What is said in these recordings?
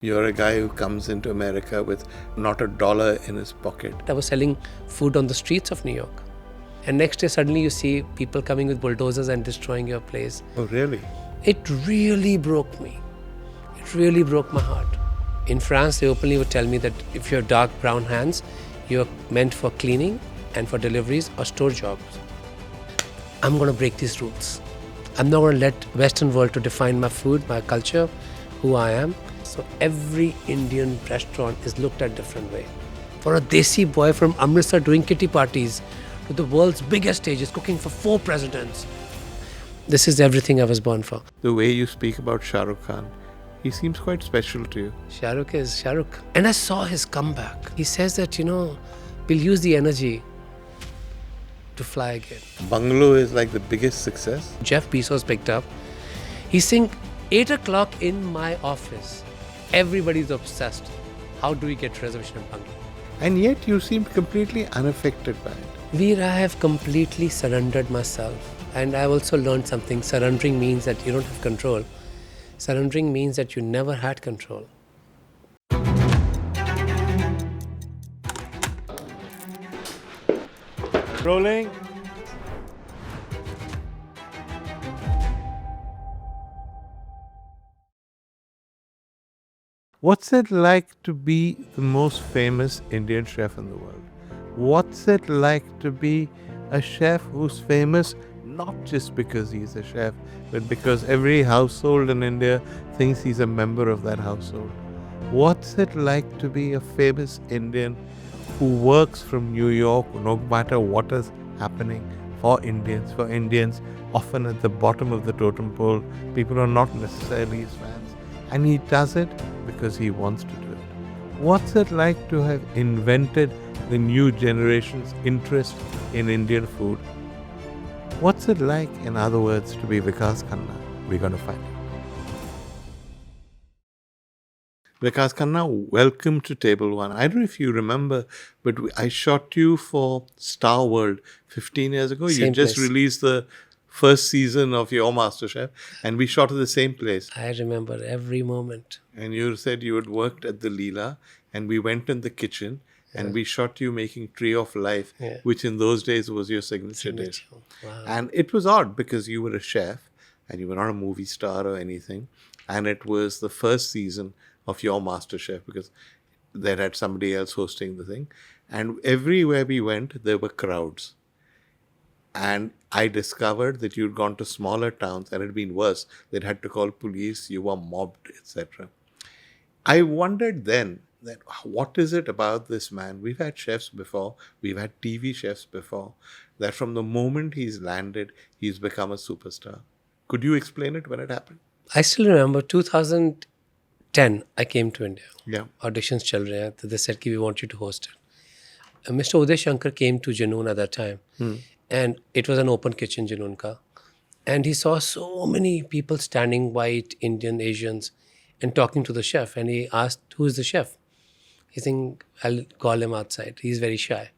You're a guy who comes into America with not a dollar in his pocket. I was selling food on the streets of New York. And next day, suddenly you see people coming with bulldozers and destroying your place. Oh, really? It really broke me. It really broke my heart. In France, they openly would tell me that if you have dark brown hands, you're meant for cleaning and for deliveries or store jobs. I'm going to break these rules. I'm not going to let Western world to define my food, my culture, who I am. So every Indian restaurant is looked at different way. For a desi boy from Amritsar doing kitty parties to the world's biggest stages, cooking for 4 presidents. This is everything I was born for. The way you speak about Shah Rukh Khan, he seems quite special to you. Shah Rukh is Shah Rukh. And I saw his comeback. He says that, we'll use the energy to fly again. Bungalow is like the biggest success. Jeff Bezos picked up. He's saying, 8 o'clock in my office. Everybody's obsessed. How do we get reservation at Bungalow? And yet you seem completely unaffected by it. Veer, I have completely surrendered myself. And I've also learned something. Surrendering means that you don't have control. Surrendering means that you never had control. Rolling. What's it like to be the most famous Indian chef in the world? What's it like to be a chef who's famous not just because he's a chef, but because every household in India thinks he's a member of that household? What's it like to be a famous Indian who works from New York, no matter what is happening for Indians, often at the bottom of the totem pole, people are not necessarily his fans, and he does it because he wants to do it. What's it like to have invented the new generation's interest in Indian food? What's it like, in other words, to be Vikas Khanna? We're going to find out. Vikas Khanna, welcome to Table One. I don't know if you remember, but I shot you for Star World 15 years ago. Same you just place. released the first season of your MasterChef, and we shot at the same place. I remember every moment. And you said you had worked at the Leela, and we went in the kitchen, and we shot you making Tree of Life, which in those days was your signature dish. Wow. And it was odd because you were a chef, and you were not a movie star or anything, and it was the first season of your MasterChef because they had somebody else hosting the thing. And everywhere we went, there were crowds. And I discovered that you'd gone to smaller towns and it had been worse. They'd had to call police, you were mobbed, etc. I wondered then that what is it about this man? We've had chefs before, we've had TV chefs before, that from the moment he's landed, he's become a superstar. Could you explain it when it happened? I still remember 2010, I came to India. Yeah. Auditions chal rahe hain. They said, we want you to host it. Mr. Uday Shankar came to Junoon at that time. And it was an open kitchen, Junoon ka. And he saw so many people standing, white, Indian, Asians, and talking to the chef. And he asked, who is the chef? He think, I'll call him outside. He's very shy.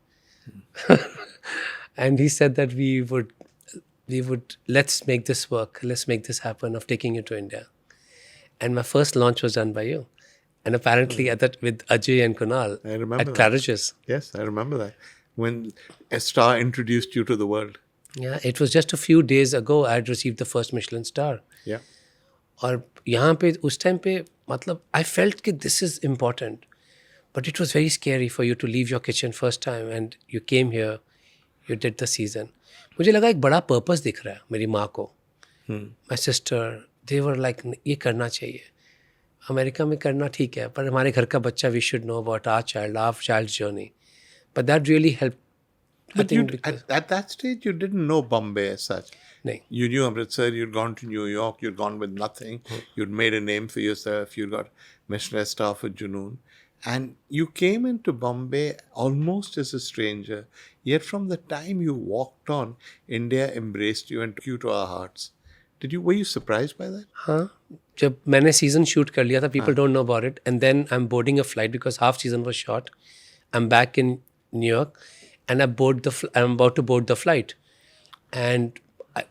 And he said that we would, let's make this work. Let's make this happen of taking you to India. And my first launch was done by you. And apparently at that with Ajay and Kunal I remember at that. Claridge's. Yes, I remember that. When a star introduced you to the world. Yeah, it was just a few days ago I had received the first Michelin star. Yeah. और यहाँ पे उस time पे मतलब I felt कि this is important. But it was very scary for you to leave your kitchen first time and you came here, you did the season. मुझे लगा एक बड़ा purpose दिख रहा है मेरी माँ को. My sister, they were like, ये करना चाहिए. अमेरिका में करना ठीक है, पर हमारे घर का बच्चा, we should know about our child's journey. But that really helped. But at that stage, you didn't know Bombay as such. नहीं. You knew Amritsar, you'd gone to New York, you'd gone with nothing. You'd made a name for yourself. You got Michelin star for Junoon. And you came into Bombay almost as a stranger. Yet from the time you walked on, India embraced you and took you to our hearts. Were you surprised by that? हाँ, जब मैंने season shoot कर लिया था, people don't know about it. And then I'm boarding a flight because half season was shot. I'm back in New York and I'm about to board the flight. And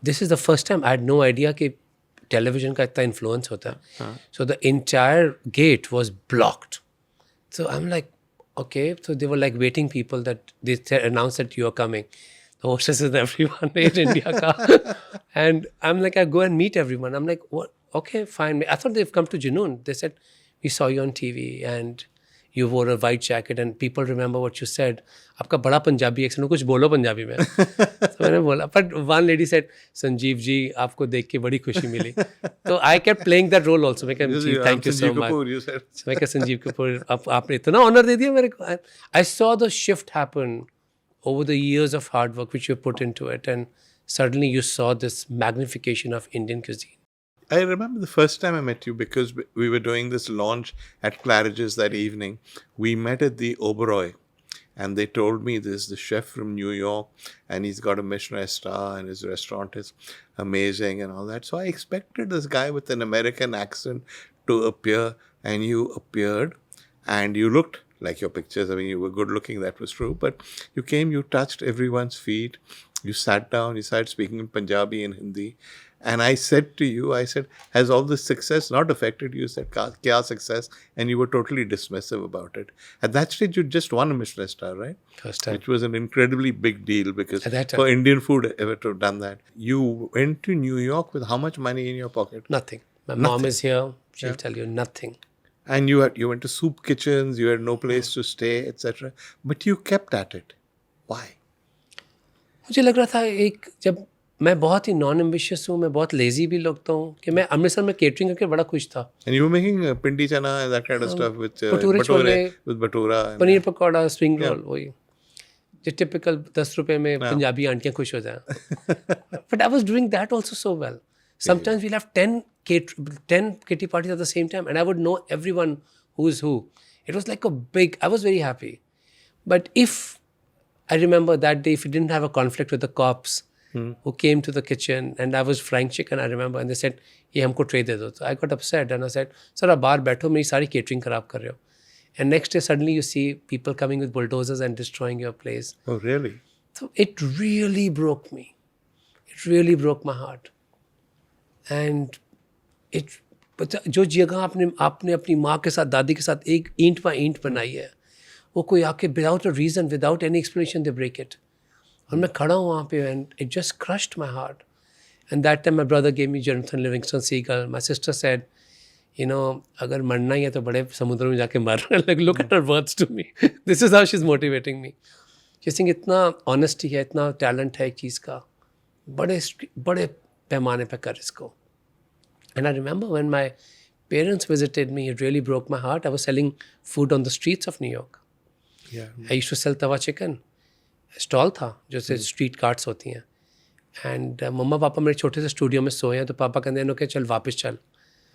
this is the first time I had no idea कि television का इतना influence होता है. So the entire gate was blocked. So I'm like, okay. So they were like waiting people that they announced that you are coming. The hostesses and everyone in India ka. And I'm like, I go and meet everyone. I'm like, what? Okay, fine. I thought they've come to Junoon. They said, we saw you on TV and you wore a white jacket and people remember what you said. आपका बड़ा Punjabi accent, कुछ बोलो पंजाबी में. So मैंने बोला, but one lady said, Sanjeev ji आपको देख के बड़ी खुशी मिली. So I kept playing that role also. मैं कहा, जी thank you so much. मैं कहा, संजीव कपूर आपने इतना honor दे दिया मेरे को. I saw the shift happen over the years of hard work which you put into it, and suddenly you saw this magnification of Indian cuisine. I remember the first time I met you because we were doing this launch at Claridge's that evening. We met at the Oberoi and they told me there's the chef from New York and he's got a Michelin star and his restaurant is amazing and all that. So I expected this guy with an American accent to appear, and you appeared and you looked like your pictures. I mean, you were good looking, that was true. But you came, you touched everyone's feet, you sat down, you started speaking in Punjabi and Hindi. And I said to you, I said, has all this success not affected you? You said, kya success? And you were totally dismissive about it. At that stage, you just won a Michelin star, right? First time. Which was an incredibly big deal because At that time. for Indian food ever to have done that. You went to New York with how much money in your pocket? Nothing. My mom is here. She'll tell you nothing. And you went to soup kitchens, you had no place to stay, etc. But you kept at it. Why? मुझे लग रहा था जब मैं बहुत ही non ambitious हूँ, मैं बहुत लेजी भी लगता हूँ कि मैं अमृतसर में केटरिंग करके बड़ा खुश था. And you were making pindi chana and that kind of stuff with bhature, paneer pakora, spring roll, वही जो टिपिकल 10 रुपए में पंजाबी आंटियाँ खुश हो जाएं. But I was doing that also so well. Sometimes we'll have 10 kitty parties at the same time and I would know everyone who's who. It was like I was very happy. But if I remember that day, if we didn't have a conflict with the cops who came to the kitchen and I was frying chicken, I remember, and they said, ये हमको tray दे दो. So I got upset and I said, sir, आप बाहर बैठो, मेरी सारी catering खराब कर रहे हो. And next day, suddenly you see people coming with bulldozers and destroying your place. Oh, really? So it really broke me. It really broke my heart. And जो जगह आपने अपनी माँ के साथ, दादी के साथ एक ईंट पर ईंट बनाई है, वो कोई आके without a reason, without any explanation, they break it. और मैं खड़ा हूँ वहाँ पे and it just crushed my heart. And that time my brother gave me Jonathan Livingston Seagull. My sister said, you know, अगर मरना ही है तो बड़े समुद्र में जाके मर. Like, look at her words to me. This is how she's motivating me. She's saying इतना honesty है, इतना talent है एक चीज़ का, बड़े पैमाने पे कर इसको. And I remember when my parents visited me, it really broke my heart. I was selling food on the streets of New York. Yeah. I used to sell tawa chicken. Stall था जैसे street carts होती हैं. And मम्मा पापा मेरे छोटे से studio में सोए हैं तो पापा कहते हैं कि चल वापस चल.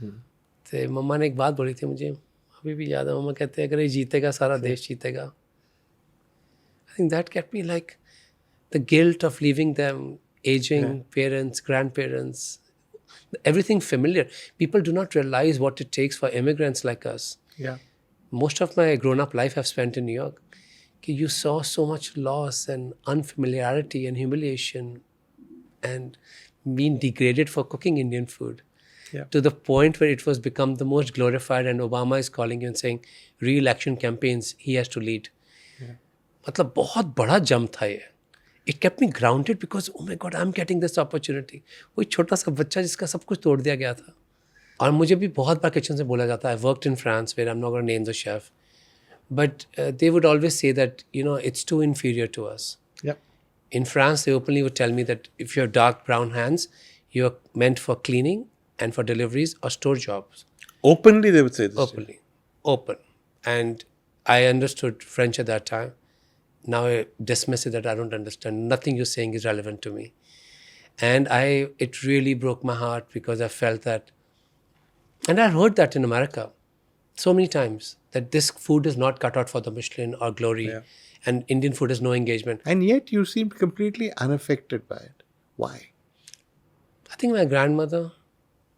तो मम्मा ने एक बात बोली थी, मुझे अभी भी याद है. मम्मा कहते हैं अगर ये जीतेगा सारा देश जीतेगा. I think that kept me like the guilt of leaving them, ageing parents, grand parents, everything familiar. People do not realize what it takes for immigrants like us. Yeah. Most of my grown-up life I've spent in New York. You saw so much loss and unfamiliarity and humiliation and being degraded for cooking Indian food. Yeah. To the point where it was become the most glorified, and Obama is calling you and saying re-election campaigns he has to lead. मतलब बहुत बड़ा जम था ये. It kept me grounded because, oh my God, I'm getting this opportunity. वही छोटा सा बच्चा जिसका सब कुछ तोड़ दिया गया था. और मुझे भी बहुत बार किचन से बोला जाता है. I worked in France where I'm not going to name the chef. But they would always say that, you know, it's too inferior to us. Yeah. In France, they openly would tell me that if you have dark brown hands, you're meant for cleaning and for deliveries or store jobs. Openly, they would say this. Openly. Open. And I understood French at that time. Now I dismiss it that I don't understand. Nothing you're saying is relevant to me. And it really broke my heart because I felt that, and I heard that in America so many times, that this food is not cut out for the Michelin or glory, and Indian food has no engagement. And yet you seemed completely unaffected by it. Why? I think my grandmother,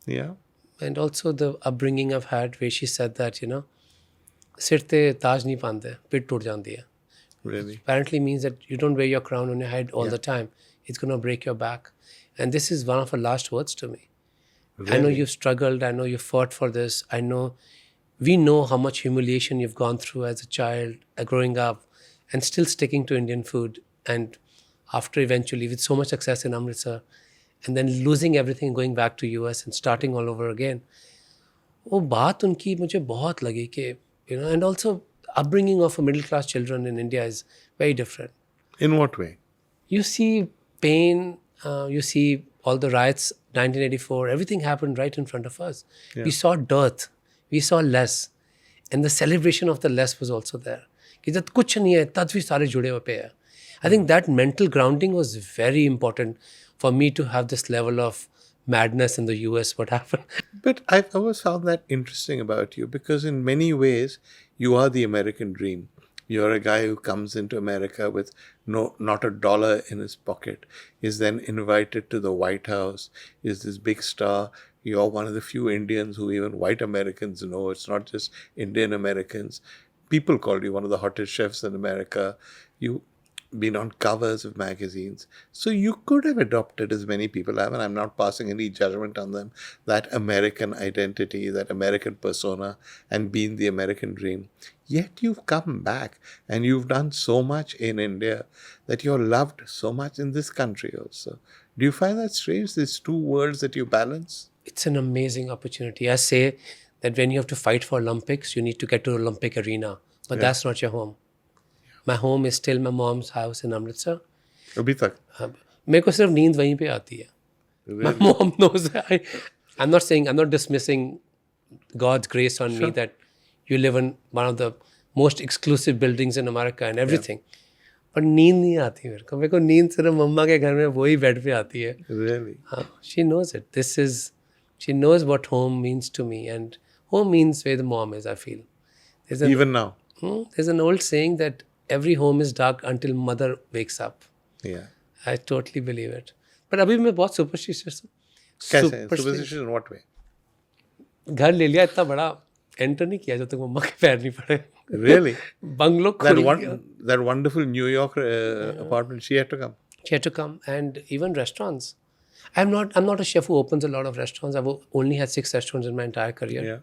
Yeah. and also the upbringing I've had, where she said that, you know, सिर ते ताज नहीं पांदे, पिट टूट जाती है. Really? Apparently means that you don't wear your crown on your head all the time. It's going to break your back. And this is one of her last words to me. I know Really? you've struggled. I know you fought for this. We know how much humiliation you've gone through as a child, growing up, and still sticking to Indian food. And after eventually, with so much success in Amritsar, and then losing everything, going back to US and starting all over again. वो बात उनकी मुझे बहुत लगी कि and also upbringing of a middle class children in India is very different. In what way? You see pain, you see all the riots, 1984, everything happened right in front of us. Yeah. We saw dearth, we saw less, and the celebration of the less was also there. कि जब कुछ नहीं है तब भी सारे जुड़े हुए पे है. I think that mental grounding was very important for me to have this level of madness in the US, what happened. But I've always found that interesting about you because in many ways you are the American dream. You're a guy who comes into America with not a dollar in his pocket, is then invited to the White House, is this big star. You're one of the few Indians who even white Americans know. It's not just Indian Americans. People call you one of the hottest chefs in America. You've been on covers of magazines. So you could have adopted, as many people have, and I'm not passing any judgment on them, that American identity, that American persona, and been the American dream. Yet you've come back and you've done so much in India that you're loved so much in this country also. Do you find that strange, these two worlds that you balance? It's an amazing opportunity. I say that when you have to fight for Olympics, you need to get to Olympic arena. But that's not your home. My home is still my mom's house in Amritsar. अभी तक? मेरे को सिर्फ नींद वहीं पे आती है. My mom knows. I'm not dismissing God's grace on me that you live in one of the most exclusive buildings in America and everything. But नींद नहीं आती मेरे को. मेरे को नींद सिर्फ मम्मा के घर में वही बेड पे आती है. Really? She knows it. She knows what home means to me, and home means where the mom is, I feel. Even now? There's an old saying that every home is dark until mother wakes up. Yeah. I totally believe it. But अभी मैं बहुत superstitious हूँ. कैसे? Superstitious in what way? घर ले लिया इतना बड़ा एंटर नहीं किया जब तक मम्मा के पैर नहीं पड़े. Really? बंगलो खुल गया. That wonderful New York apartment, she had to come. She had to come, and even restaurants. I'm not a chef who opens a lot of restaurants. I've only had 6 restaurants in my entire career. Yeah.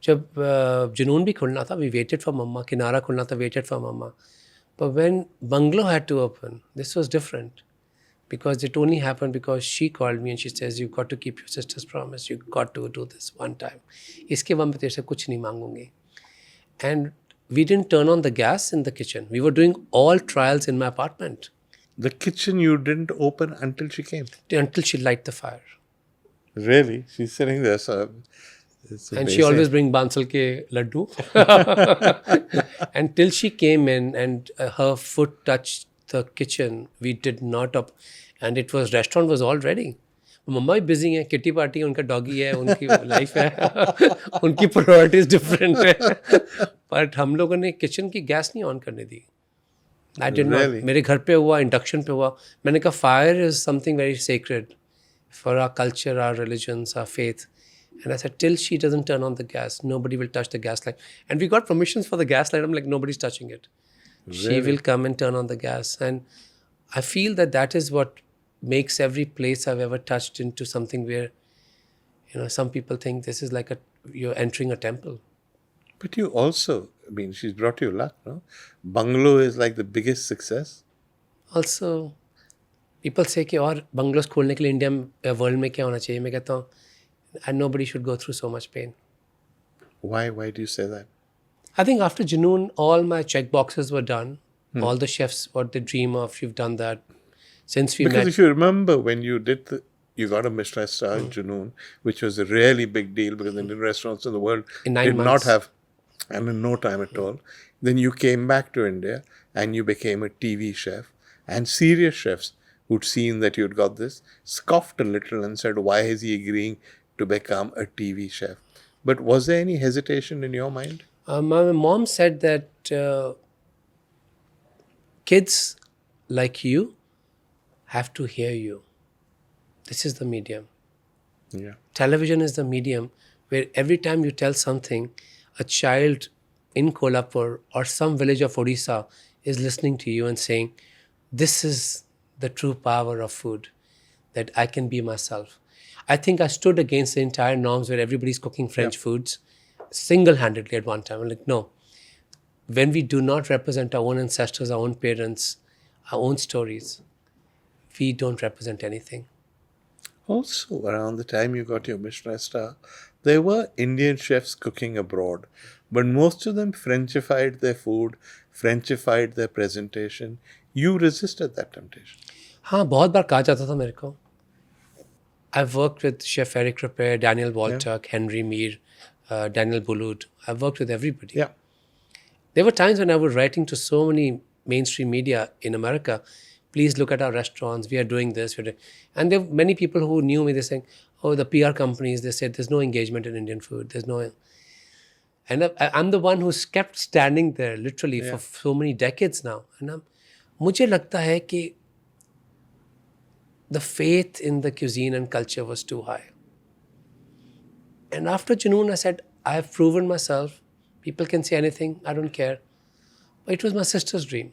जब जुनून भी खुलना था, we waited for mama. किनारा खुलना था, waited for mama. But when Bungalow had to open, this was different. Because it only happened because she called me and she says, you've got to keep your sister's promise. You've got to do this one time. इसके बाद मैं तेरे से कुछ नहीं मांगूंगी. And we didn't turn on the gas in the kitchen. We were doing all trials in my apartment. The kitchen you didn't open until she came? Until she light the fire. Really? She's sitting there, so... And she always bring Bansal ke laddu. Until she came in and her foot touched the kitchen, we did not up. And restaurant was all ready. मम्मा भी busy हैं, kitty party है, उनका doggy है, उनकी life है, उनकी priorities different है. But हम लोगों ने किचन की गैस नहीं ऑन करने दी. I did not. मेरे घर पे हुआ, इंडक्शन पे हुआ. मैंने कहा fire is something very sacred for our culture, our religions, our faith. And I said, till she doesn't turn on the gas, nobody will touch the gas light. And we got permissions for the gas light. I'm like, nobody's touching it. Really? She will come and turn on the gas. And I feel that is what makes every place I've ever touched into something where, some people think this is like you're entering a temple. But you also, she's brought you luck, no? Bungalow is like the biggest success. Also, people say कि और bungalows खोलने के लिए India में, world में क्या होना चाहिए? मैं कहता हूँ, and nobody should go through so much pain. Why do you say that? I think after Junoon, all my check boxes were done. All the chefs, what they dream of, you've done that. Since we met. Because if you remember when you did you got a Michelin star in Junoon, which was a really big deal because Indian restaurants in the world did not have, and in no time at all. Then you came back to India and you became a TV chef. And serious chefs who'd seen that you'd got this scoffed a little and said, why is he agreeing to become a TV chef? But was there any hesitation in your mind? My mom said that kids like you have to hear you. This is the medium. Yeah. Television is the medium where every time you tell something, a child in Kolhapur or some village of Odisha is listening to you and saying, this is the true power of food, that I can be myself. I think I stood against the entire norms where everybody's cooking French foods single-handedly at one time. I'm like, no. When we do not represent our own ancestors, our own parents, our own stories, we don't represent anything. Also, around the time you got your Michelin star, there were Indian chefs cooking abroad, but most of them Frenchified their food, Frenchified their presentation. You resisted that temptation. हाँ, बहुत बार कहा जाता था मेरे को. I've worked with Chef Eric Ripert, Daniel Waltuck, Henry Meir, Daniel Boulud. I've worked with everybody. Yeah. There were times when I was writing to so many mainstream media in America, please look at our restaurants, we are doing this. And there were many people who knew me, they're saying, oh, the PR companies, they said, there's no engagement in Indian food. There's no... And I'm the one who's kept standing there literally for so many decades now. And मुझे लगता है कि the faith in the cuisine and culture was too high. And after Junoon, I said, I have proven myself. People can say anything. I don't care. But it was my sister's dream.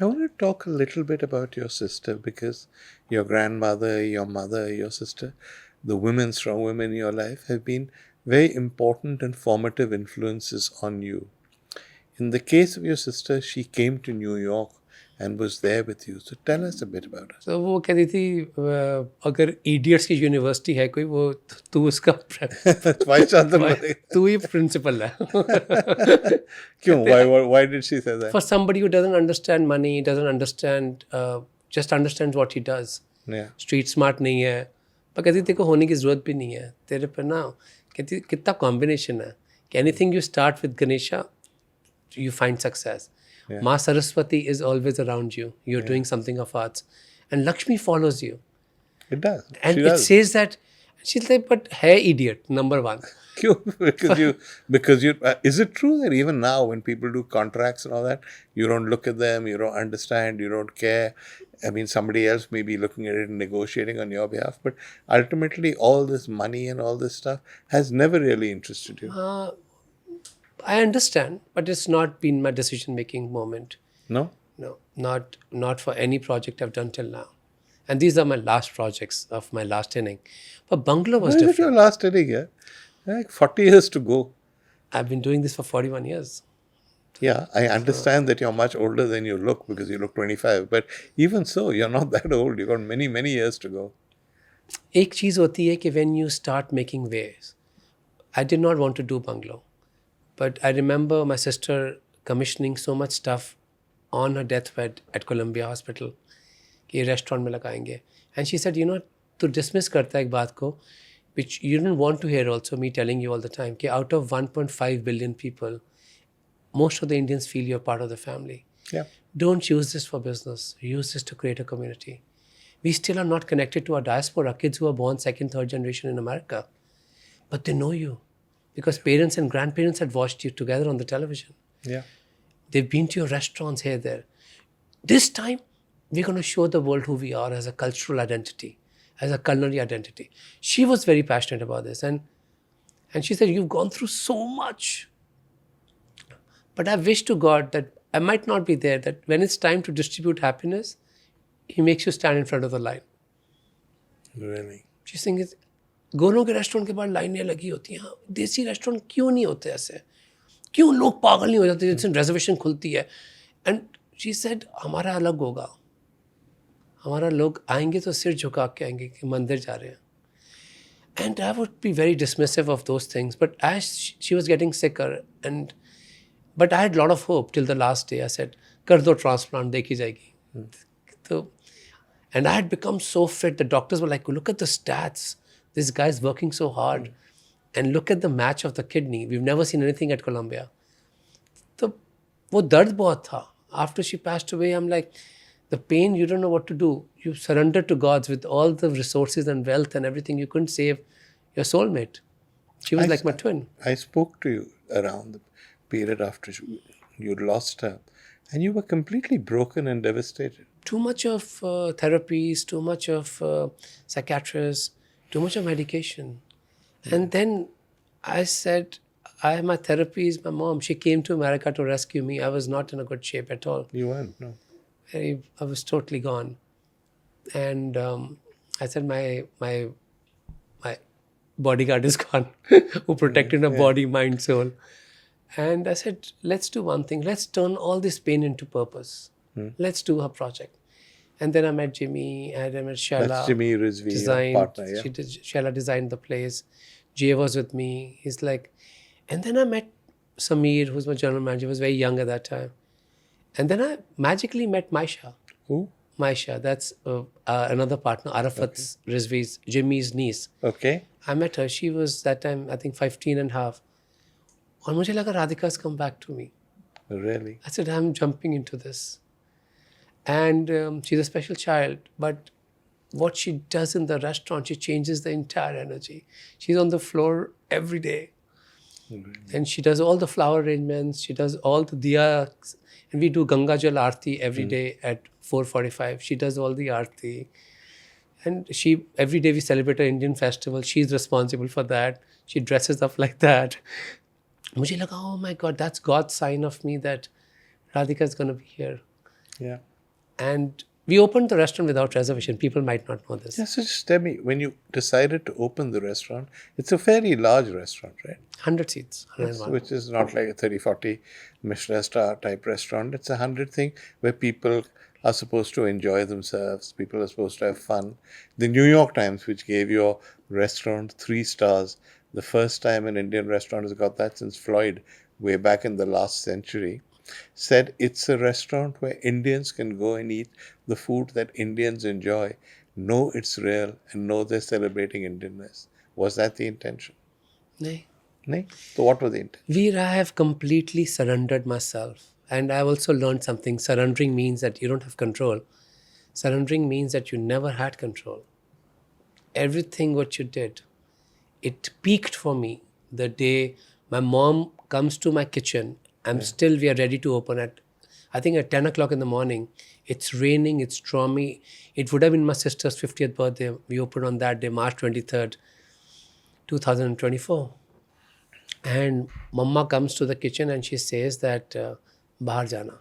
I want to talk a little bit about your sister, because your grandmother, your mother, your sister, the strong women in your life have been very important and formative influences on you. In the case of your sister, she came to New York and was there with you. So tell us a bit about her. So वो कहती थी अगर idiots की university है कोई वो तू उसका तू ही प्रिंसिपल है. क्यों? Why did she say that? For somebody who doesn't understand money, doesn't understand, just understands what he does. Yeah. Street smart नहीं है. पर कहती तेरे को होने की ज़रूरत भी नहीं है. तेरे पे ना कहती कितना combination है कि anything you start with Ganesha, you find success. Yeah. Ma Saraswati is always around you. You're doing something of arts. And Lakshmi follows you. It does. And it says that, she's like, but hey, idiot, number one. because you is it true that even now when people do contracts and all that, you don't look at them, you don't understand, you don't care? I mean, somebody else may be looking at it and negotiating on your behalf, but ultimately all this money and all this stuff has never really interested you. I understand, but it's not been my decision-making moment. No? No, not for any project I've done till now. And these are my last projects of my last inning. But Bungalow was different. Your last inning, yeah? Like 40 years to go. I've been doing this for 41 years. Yeah, I understand that you're much older than you look because you look 25. But even so, you're not that old. You've got many, many years to go. एक चीज़ होती है कि when you start making waves, I did not want to do Bungalow. But I remember my sister commissioning so much stuff on her deathbed at Columbia Hospital कि restaurant में लगाएंगे. And she said, you know, to dismiss करता है एक बात को, which you didn't want to hear also, me telling you all the time, कि out of 1.5 billion people, most of the Indians feel you're part of the family. Yeah. Don't use this for business. Use this to create a community. We still are not connected to our diaspora, kids who are born second, third generation in America. But they know you. Because parents and grandparents had watched you together on the television. Yeah. They've been to your restaurants here, there. This time, we're going to show the world who we are as a cultural identity, as a culinary identity. She was very passionate about this. And she said, you've gone through so much. But I wish to God that I might not be there, that when it's time to distribute happiness, He makes you stand in front of the line. Really? She's saying, गोलों के restaurant के बाद लाइनें लगी होती हैं. हाँ, देसी रेस्टोरेंट क्यों नहीं होते ऐसे? क्यों लोग पागल नहीं हो जाते जिनसे रेजर्वेशन खुलती है? एंड शी सेड हमारा अलग होगा. हमारा लोग आएंगे तो सिर झुका के आएंगे कि मंदिर जा रहे हैं. And I would be very dismissive of those things. But as she was getting sicker, but I had a lot of hope till the last day. I said, कर दो transplant, देखी जाएगी. So, and I had become so fit. The doctors were like, look at the stats. This guy's working so hard. And look at the match of the kidney. We've never seen anything at Columbia. So, वो दर्द बहुत था. After she passed away, I'm like, the pain, you don't know what to do. You surrender to God's with all the resources and wealth and everything. You couldn't save your soulmate. She was like my twin. I spoke to you around the period after you'd lost her. And you were completely broken and devastated. Too much of therapies, too much of psychiatrists, too much of medication. And then I said, my therapy is my mom. She came to America to rescue me. I was not in a good shape at all. You weren't, no. I was totally gone. And I said, my bodyguard is gone, who protected my body, mind, soul. And I said, let's do one thing. Let's turn all this pain into purpose. Let's do a project. And then I met Jimmy, and I met Shaila. That's Jimmy Rizvi, your partner, yeah. Shaila designed the place. Jay was with me. He's like, and then I met Sameer, who's my general manager. He was very young at that time. And then I magically met Maisha. Who? Maisha, that's another partner, Arafat's, Rizvi's, Jimmy's niece. Okay. I met her. She was that time, I think, 15 and a half. And मुझे लगा Radhika's come back to me. Really? I said, I'm jumping into this. And she's a special child, but what she does in the restaurant, she changes the entire energy. She's on the floor every day. And she does all the flower arrangements. She does all the diyas. And we do Ganga Jal Aarti every day at 4:45. She does all the Aarti. And every day we celebrate an Indian festival. She's responsible for that. She dresses up like that. मुझे लगा, oh my God, that's God's sign of me that Radhika is going to be here. Yeah. And we opened the restaurant without reservation. People might not know this. Yeah, so just tell me, when you decided to open the restaurant, it's a fairly large restaurant, right? 100 seats. 101. Which is not like a 30, 40 Michelin star type restaurant. It's a 100 thing where people are supposed to enjoy themselves. People are supposed to have fun. The New York Times, which gave your restaurant 3 stars, the first time an Indian restaurant has got that since Floyd, way back in the last century, said it's a restaurant where Indians can go and eat the food that Indians enjoy, know it's real, and know they're celebrating Indianness. Was that the intention? No. No? So what was the intention? Veer, I have completely surrendered myself. And I've also learned something. Surrendering means that you don't have control. Surrendering means that you never had control. Everything what you did, it peaked for me the day my mom comes to my kitchen. We are ready to open at 10 o'clock in the morning. It's raining, it's stormy. It would have been my sister's 50th birthday. We opened on that day, March 23rd, 2024. And Mama comes to the kitchen and she says that, bahar jana.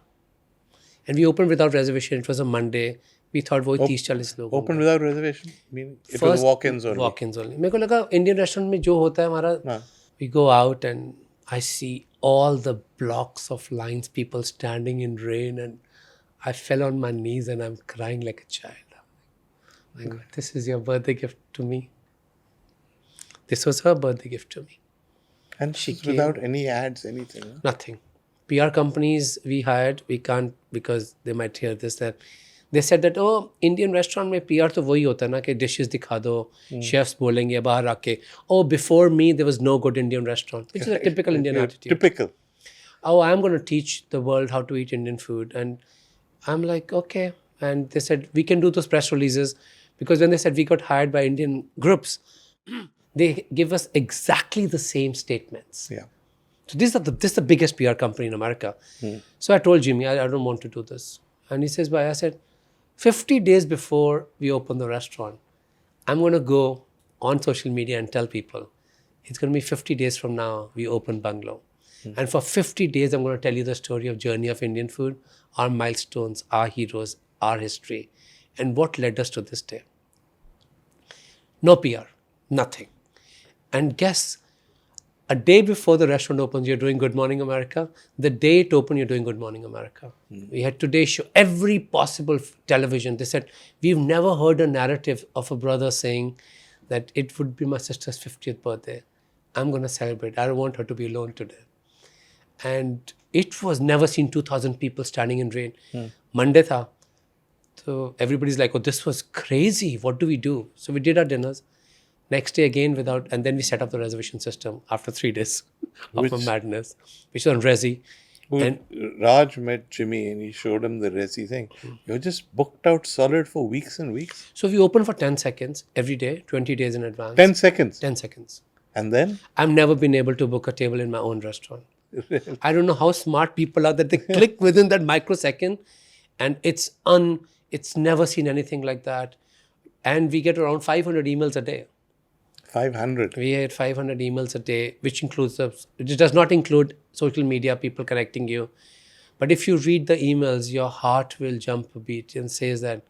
And we opened without reservation. It was a Monday. We thought, wohi 30-40 log Open without reservation? Meaning it was walk-ins only? Walk-ins only. मेरे को लगा Indian restaurant में जो होता है हमारा, we go out and I see all the blocks of lines, people standing in rain, and I fell on my knees and I'm crying like a child. My God, this is your birthday gift to me. This was her birthday gift to me. And she without any ads, anything? Huh? Nothing. PR companies we hired, we can't, because they might hear this, that they said that, oh, Indian restaurant mein PR to wahi hota na, ke dishes dikha do, chefs bolenge bahar aake, oh, before me there was no good Indian restaurant, which is a typical Indian attitude. Typical. Oh, I'm going to teach the world how to eat Indian food. And I'm like, okay. And they said, we can do those press releases, because when they said we got hired by Indian groups, they give us exactly the same statements. Yeah. So this is the biggest PR company in America. So I told Jimmy, I don't want to do this. And he says, I said, 50 days before we open the restaurant, I'm going to go on social media and tell people, it's going to be 50 days from now, we open Bungalow. And for 50 days, I'm going to tell you the story of journey of Indian food, our milestones, our heroes, our history, and what led us to this day. No PR, nothing. And guess, a day before the restaurant opens, you're doing Good Morning America. The day it opened, you're doing Good Morning America. We had Today Show, every possible television. They said, we've never heard a narrative of a brother saying that it would be my sister's 50th birthday. I'm going to celebrate. I don't want her to be alone today. And it was never seen 2,000 people standing in rain. Monday tha. So everybody's like, oh, this was crazy. What do we do? So we did our dinners. Next day again and then we set up the reservation system after 3 days of a madness, which was on Resi. And Raj met Jimmy and he showed him the Resi thing. You're just booked out solid for weeks and weeks. So we open for 10 seconds every day, 20 days in advance. 10 seconds? 10 seconds. And then? I've never been able to book a table in my own restaurant. I don't know how smart people are that they click within that microsecond, and it's never seen anything like that. And we get around 500 emails a day. 500? We get 500 emails a day, which does not include social media, people connecting you. But if you read the emails, your heart will jump a beat and says that,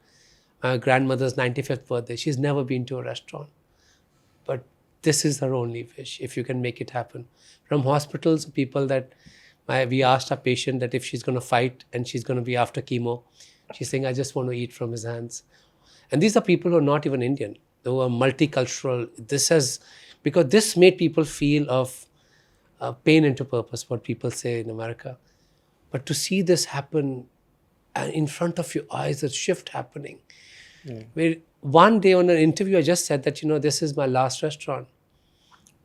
my grandmother's 95th birthday. She's never been to a restaurant. But this is her only wish, if you can make it happen. From hospitals, people that we asked our patient that if she's going to fight and she's going to be after chemo, she's saying, I just want to eat from his hands. And these are people who are not even Indian, who are multicultural. Because this made people feel of pain into purpose, what people say in America. But to see this happen in front of your eyes, a shift happening. Where one day on an interview, I just said that, this is my last restaurant.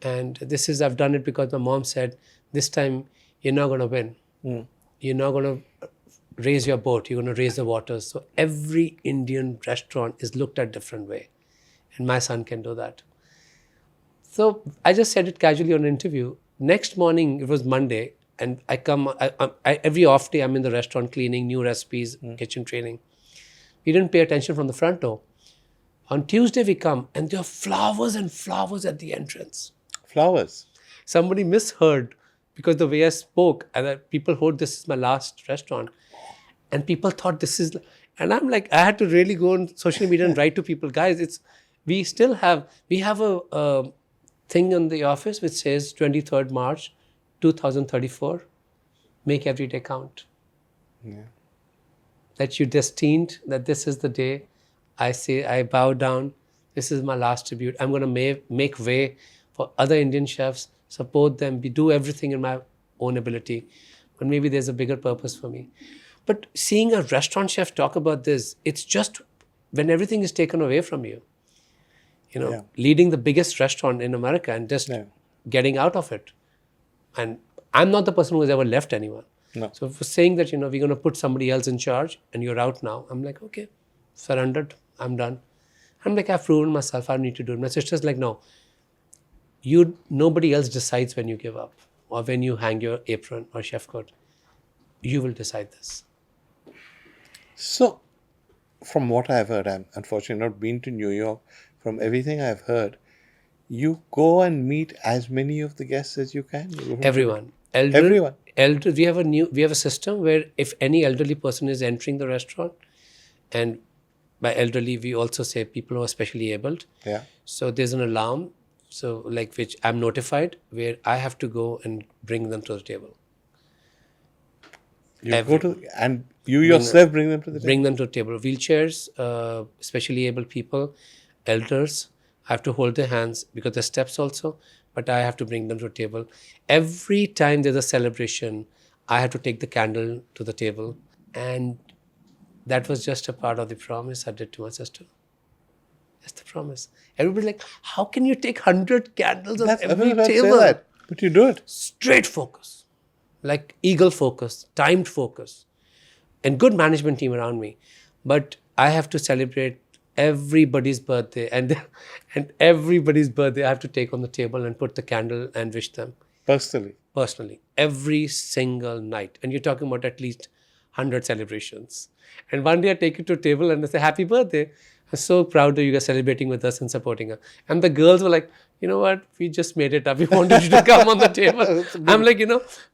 And I've done it because my mom said, this time you're not going to win. You're not going to raise your boat. You're going to raise the waters. So every Indian restaurant is looked at different way. And my son can do that. So I just said it casually on an interview. Next morning, it was Monday. And every off day, I'm in the restaurant cleaning, new recipes, kitchen training. We didn't pay attention from the front door. On Tuesday, we come and there are flowers and flowers at the entrance. Flowers? Somebody misheard because the way I spoke, and that people heard this is my last restaurant. And people thought this is, and I'm like, I had to really go on social media and write to people, guys, we have a thing in the office which says 23rd March, 2034, make every day count. Yeah. That you're destined, that this is the day. I say, I bow down. This is my last tribute. I'm going to make way for other Indian chefs, support them, do everything in my own ability. But maybe there's a bigger purpose for me. But seeing a restaurant chef talk about this, it's just when everything is taken away from you. Leading the biggest restaurant in America and just getting out of it. And I'm not the person who has ever left anyone. No. So for saying that, we're going to put somebody else in charge and you're out now, I'm like, okay, surrendered, I'm done. I'm like, I've proven myself, I don't need to do it. My sister's like, no, nobody else decides when you give up or when you hang your apron or chef coat. You will decide this. So, from what I've heard, I'm unfortunately not been to New York. From everything I've heard, you go and meet as many of the guests as you can. Everyone. Everyone. We have a system where if any elderly person is entering the restaurant, and by elderly we also say people who are specially abled. Yeah. So there's an alarm, which I'm notified, where I have to go and bring them to the table. And you yourself bring them to the table? Bring them to the table. Wheelchairs, specially able people, elders. I have to hold their hands because there's steps also, but I have to bring them to the table. Every time there's a celebration, I have to take the candle to the table. And that was just a part of the promise I did to my sister. That's the promise. Everybody's like, how can you take 100 candles on every table? Say that, but you do it. Straight focus, like eagle focus, timed focus, and good management team around me. But I have to celebrate everybody's birthday, and everybody's birthday I have to take on the table and put the candle and wish them. Personally. Every single night. And you're talking about at least 100 celebrations. And one day I take it to a table and I say, happy birthday. I'm so proud that you guys celebrating with us and supporting us. And the girls were like, you know what? We just made it up. We wanted you to come on the table. I'm like,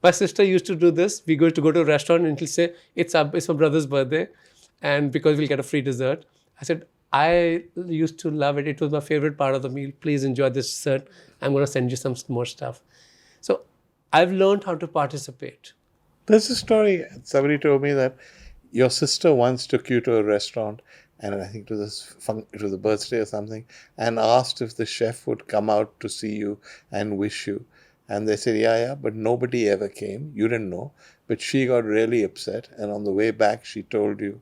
my sister used to do this. We go to a restaurant and she'll say, it's my brother's birthday. And because we'll get a free dessert. I said, I used to love it. It was my favorite part of the meal. Please enjoy this dessert. I'm going to send you some more stuff. So I've learned how to participate. There's a story. Somebody told me that your sister once took you to a restaurant, and I think it was a birthday or something, and asked if the chef would come out to see you and wish you. And they said, yeah, but nobody ever came. You didn't know. But she got really upset. And on the way back, she told you.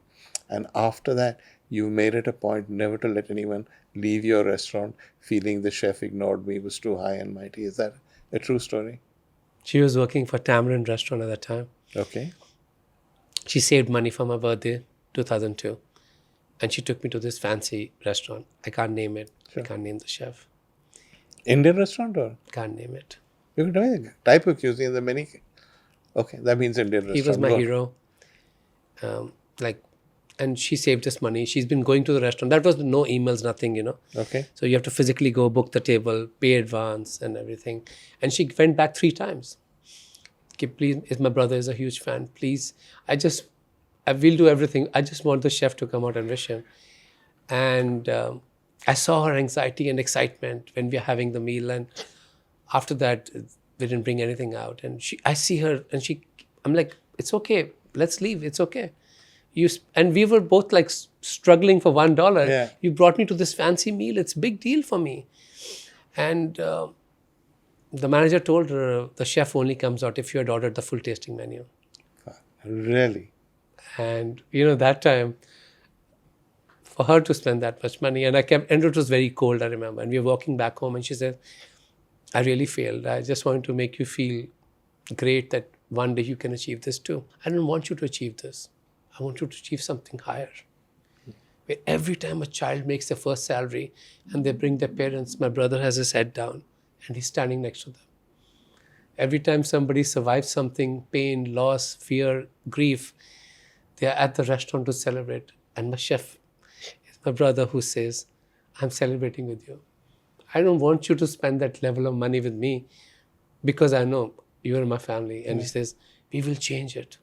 And after that, you made it a point never to let anyone leave your restaurant feeling the chef ignored me, was too high and mighty. Is that a true story? She was working for Tamarind restaurant at that time. Okay. She saved money for my birthday, 2002. And she took me to this fancy restaurant. I can't name it. Sure. I can't name the chef. Indian restaurant or? Can't name it. You can tell me type of cuisine, there are many. Okay, that means Indian restaurant. He was my hero. And she saved us money. She's been going to the restaurant. That was no emails, nothing, Okay. So you have to physically go book the table, pay advance and everything. And she went back 3 times. Okay, please, my brother is a huge fan. Please, I will do everything. I just want the chef to come out and wish him. And I saw her anxiety and excitement when we are having the meal. And after that, they didn't bring anything out. And I see her, and I'm like, it's okay. Let's leave. It's okay. And we were both like struggling for $1. Yeah. You brought me to this fancy meal. It's a big deal for me. And the manager told her, the chef only comes out if you had ordered the full tasting menu. Really? And that time, for her to spend that much money, and it was very cold, I remember. And we were walking back home, and she said, I really failed. I just wanted to make you feel great that one day you can achieve this too. I don't want you to achieve this. I want you to achieve something higher. Where every time a child makes their first salary and they bring their parents, my brother has his head down and he's standing next to them. Every time somebody survives something, pain, loss, fear, grief, they are at the restaurant to celebrate. And my chef is my brother who says, I'm celebrating with you. I don't want you to spend that level of money with me because I know you are my family. And he says, we will change it.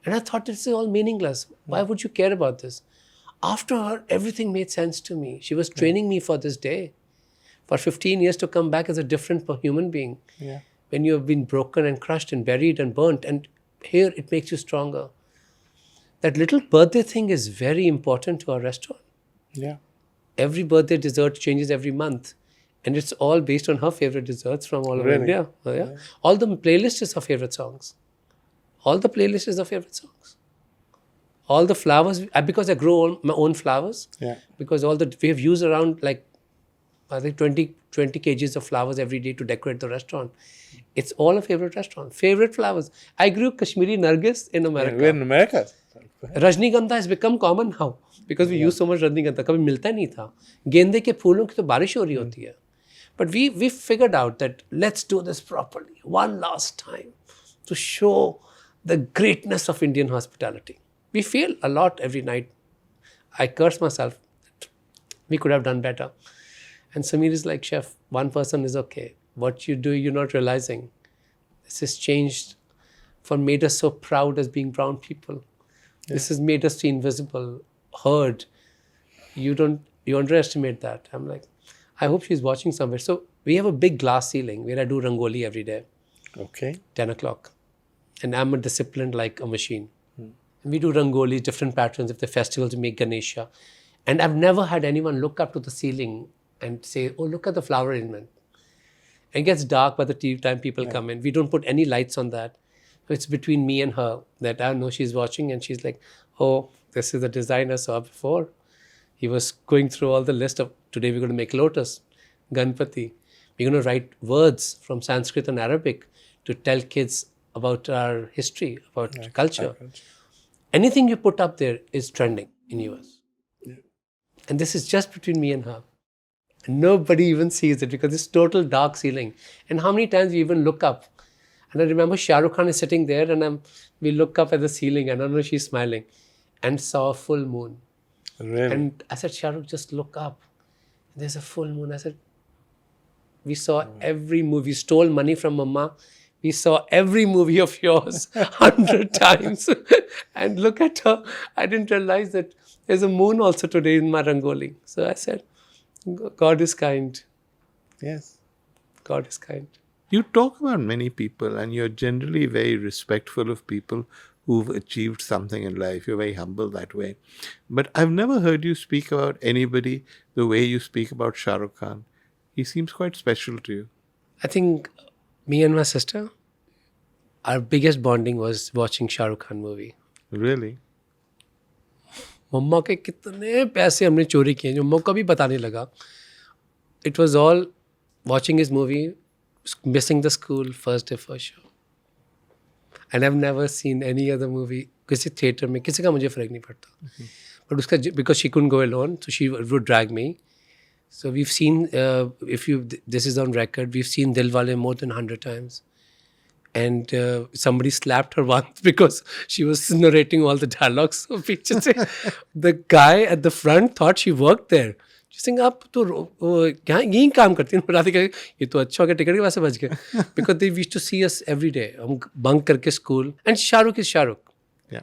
And I thought, this is all meaningless. Why would you care about this? After her, everything made sense to me. She was training me for this day. For 15 years to come back as a different human being. Yeah. When you have been broken and crushed and buried and burnt. And here, it makes you stronger. That little birthday thing is very important to our restaurant. Yeah. Every birthday dessert changes every month. And it's all based on her favorite desserts from all over Really? India. Oh, yeah. All the playlist is her favorite songs. All the playlist is her favorite songs. All the flowers, because I grow my own flowers. Yeah. Because we have used around like, I think 20 kgs of flowers every day to decorate the restaurant. It's all a favorite restaurant. Favorite flowers. I grew Kashmiri Nargis in America. We're in America. Rajnigandha has become common now because we use so much Rajnigandha. कभी मिलता नहीं था. गेंदे के फूलों की तो बारिश हो रही होती है. But we figured out that let's do this properly, one last time, to show the greatness of Indian hospitality. We fail a lot every night. I curse myself. We could have done better. And Sameer is like, chef, one person is okay. What you do, you're not realizing. This has changed, made us so proud as being brown people. Yeah. This has made us feel invisible, heard. You underestimate that. I'm like, I hope she's watching somewhere. So we have a big glass ceiling where I do rangoli every day. Okay. 10 o'clock. And I'm disciplined like a machine. And we do rangoli, different patterns. If the festivals, we make Ganesha. And I've never had anyone look up to the ceiling and say, oh, look at the flower arrangement. And it gets dark by the time people come in. We don't put any lights on that. So it's between me and her that I know she's watching, and she's like, oh, this is the designer saw before. He was going through all the list of, today we're going to make lotus, Ganpati. We're going to write words from Sanskrit and Arabic to tell kids about our history, about culture. Anything you put up there is trending in US. Yeah. And this is just between me and her. And nobody even sees it because it's total dark ceiling. And how many times we even look up. And I remember Shah Rukh Khan is sitting there, and we look up at the ceiling, and I know she's smiling, and saw a full moon. Really? And I said, Shah Rukh, just look up. There's a full moon. I said, we saw every movie. We stole money from Mama. We saw every movie of yours 100 times. And look at her. I didn't realize that there's a moon also today in my Rangoli. So I said, God is kind. Yes. God is kind. You talk about many people, and you're generally very respectful of people who've achieved something in life. You're very humble that way. But I've never heard you speak about anybody the way you speak about Shah Rukh Khan. He seems quite special to you. I think me and my sister, our biggest bonding was watching Shah Rukh Khan movie. Really? मम्मा के कितने पैसे हमने चोरी किए जो मम्मा को भी पता नहीं लगा. It was all watching his movie, missing the school, first day, first show. And I've never seen any other movie. किसी theatre में किसी का मुझे फर्क नहीं पड़ता. But उसका, because she couldn't go alone, so she would drag me. So we've seen, this is on record, we've seen Dilwale more than 100 times. And somebody slapped her once because she was narrating all the dialogues. So the guy at the front thought she worked there. She's saying, आप तो यहीं काम करती हैं. रात के ये तो अच्छा हो गया, टिकट के वैसे बच गए. Because they used to see us every day. हम bunk करके school. And Shah Rukh is Shah Rukh. Yeah.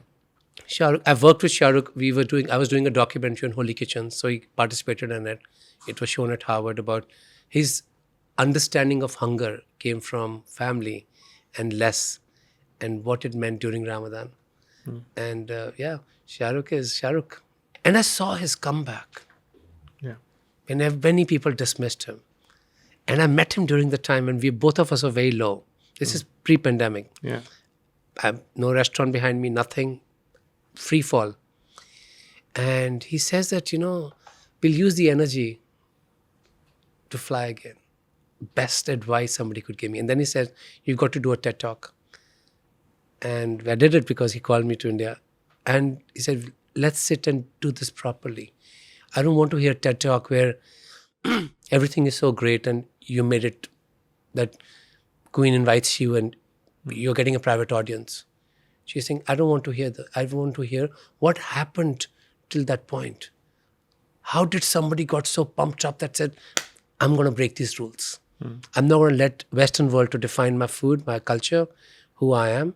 Shah Rukh, I've worked with Shah Rukh. I was doing a documentary on Holy Kitchens, so he participated in it. It was shown at Harvard about his understanding of hunger came from family and less, and what it meant during Ramadan. And Shah Rukh is Shah Rukh. And I saw his comeback Yeah. when many people dismissed him. And I met him during the time when both of us were very low. This is pre-pandemic. Yeah. I have no restaurant behind me, nothing, free fall. And he says that, we'll use the energy to fly again. Best advice somebody could give me. And then he said, you've got to do a TED Talk. And I did it because he called me to India. And he said, let's sit and do this properly. I don't want to hear TED Talk where everything is so great and you made it that Queen invites you and you're getting a private audience. She's saying, I don't want to hear that. I want to hear what happened till that point. How did somebody got so pumped up that said, I'm going to break these rules. I'm not going to let Western world to define my food, my culture, who I am.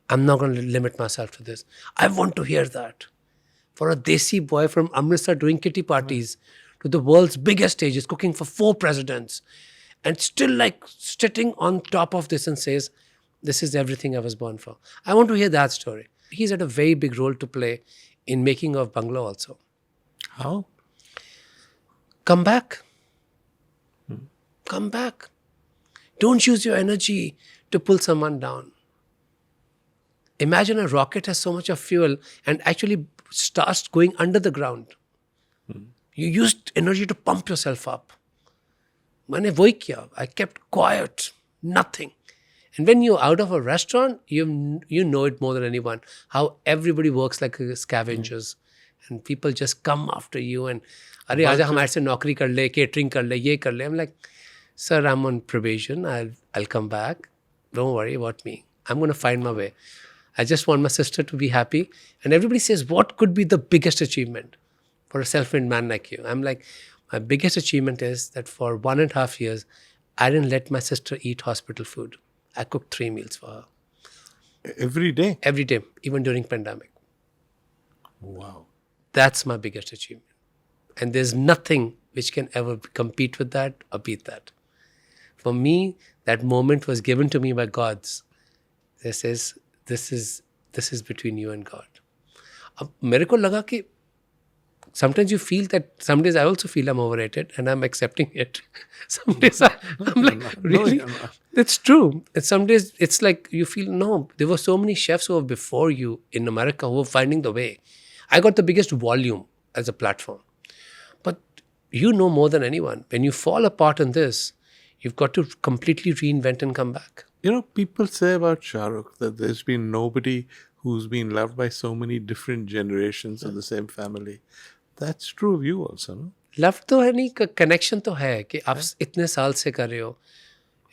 I'm not going to limit myself to this. I want to hear that. For a Desi boy from Amritsar doing kitty parties to the world's biggest stages, cooking for 4 presidents, and still like sitting on top of this and says, this is everything I was born for. I want to hear that story. He's had a very big role to play in making of Bungalow also. How? Come back. Come back. Don't use your energy to pull someone down. Imagine a rocket has so much of fuel and actually starts going under the ground. You used energy to pump yourself up. मैंने वही किया. I kept quiet, nothing. And when you're out of a restaurant, you know it more than anyone, how everybody works like scavengers. And people just come after you and, अरे आजा हमारे से नौकरी कर ले, catering कर ले, ये कर ले. I'm like, sir, I'm on probation. I'll come back. Don't worry about me. I'm going to find my way. I just want my sister to be happy. And everybody says, what could be the biggest achievement for a self-made man like you? I'm like, my biggest achievement is that for 1.5 years, I didn't let my sister eat hospital food. I cooked 3 meals for her. Every day? Every day, even during pandemic. Wow. That's my biggest achievement. And there's nothing which can ever compete with that or beat that. For me, that moment was given to me by gods. This is between you and God. अब मेरे को लगा कि sometimes you feel that, some days I also feel I'm overrated and I'm accepting it. Some days I'm like, really? It's true. And some days it's like you feel, no, there were so many chefs who were before you in America who were finding the way. I got the biggest volume as a platform. But you know more than anyone. When you fall apart in this, you've got to completely reinvent and come back. People say about Shah Rukh that there's been nobody who's been loved by so many different generations of the same family. That's true of you also, no? Love तो है नहीं, connection तो है कि आप इतने साल से कर रहे हो.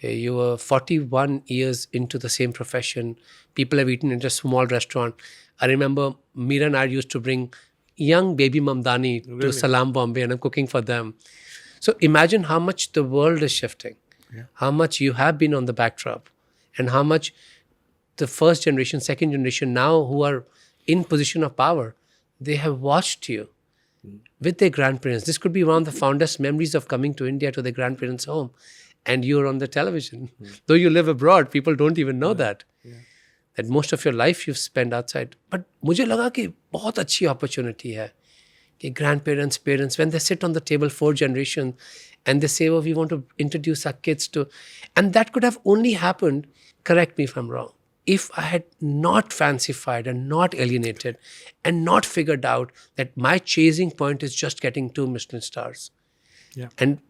You were 41 years into the same profession. People have eaten in a small restaurant. I remember Meera and I used to bring young baby Mamdani to Salam Bombay and I'm cooking for them. So imagine how much the world is shifting, how much you have been on the backdrop, and how much the first generation, second generation now who are in position of power, they have watched you with their grandparents. This could be one of the fondest memories of coming to India to their grandparents' home. And you're on the television. Though you live abroad, people don't even know that. That most of your life you've spent outside. But मुझे लगा कि बहुत अच्छी opportunity है कि grandparents, parents, when they sit on the table 4 generations and they say, oh, we want to introduce our kids to... And that could have only happened, correct me if I'm wrong, if I had not fancified and not alienated and not figured out that my chasing point is just getting 2 Michelin stars. Yeah. And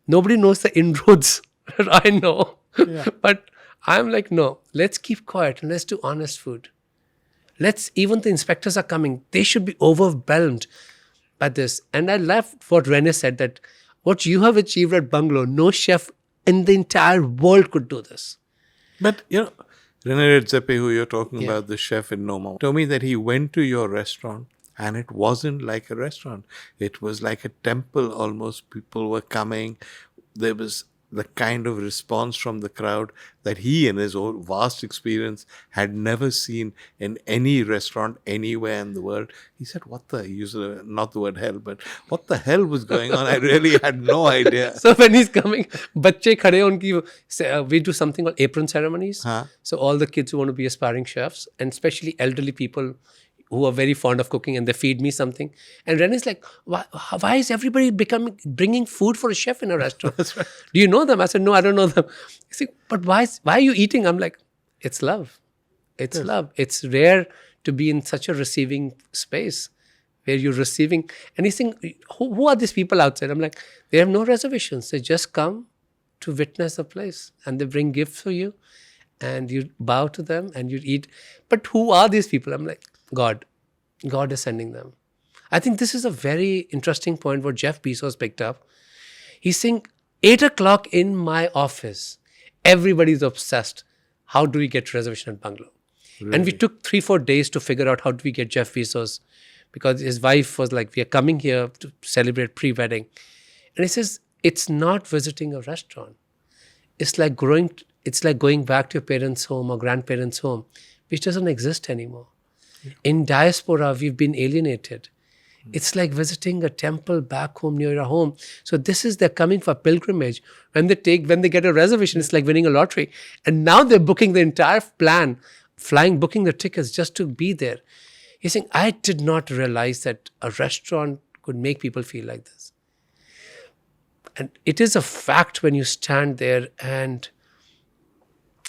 nobody knows the inroads that I know. Yeah. But I'm like, no, let's keep quiet and let's do honest food. Even the inspectors are coming. They should be overwhelmed by this. And I love what Rene said, that what you have achieved at Bungalow, no chef in the entire world could do this. But, Rene Redzepi, who you're talking about, the chef in Noma, told me that he went to your restaurant and it wasn't like a restaurant. It was like a temple almost. People were coming. There was the kind of response from the crowd that he, in his own vast experience, had never seen in any restaurant anywhere in the world. He said, he used not the word hell, but what the hell was going on? I really had no idea. So when he's coming, बच्चे खड़े उनकी, we do something called apron ceremonies. So all the kids who want to be aspiring chefs, and especially elderly people who are very fond of cooking, and they feed me something. And Rene's like, why is everybody bringing food for a chef in a restaurant? That's right. Do you know them? I said, no, I don't know them. He said, but why are you eating? I'm like, it's love. It's love. It's rare to be in such a receiving space where you're receiving. And he's saying, who are these people outside? I'm like, they have no reservations. They just come to witness the place, and they bring gifts for you, and you bow to them and you eat. But who are these people? I'm like, God is sending them. I think this is a very interesting point what Jeff Bezos picked up. He's saying, 8 o'clock in my office, everybody's obsessed. How do we get reservation at Bungalow? Really? And we took 3-4 days to figure out how do we get Jeff Bezos, because his wife was like, we are coming here to celebrate pre-wedding. And he says, it's not visiting a restaurant. It's like going back to your parents' home or grandparents' home, which doesn't exist anymore. In diaspora, we've been alienated. It's like visiting a temple back home near your home. So they're coming for pilgrimage. When they get a reservation, it's like winning a lottery. And now they're booking the entire plan, booking the tickets just to be there. He's saying, I did not realize that a restaurant could make people feel like this. And it is a fact when you stand there and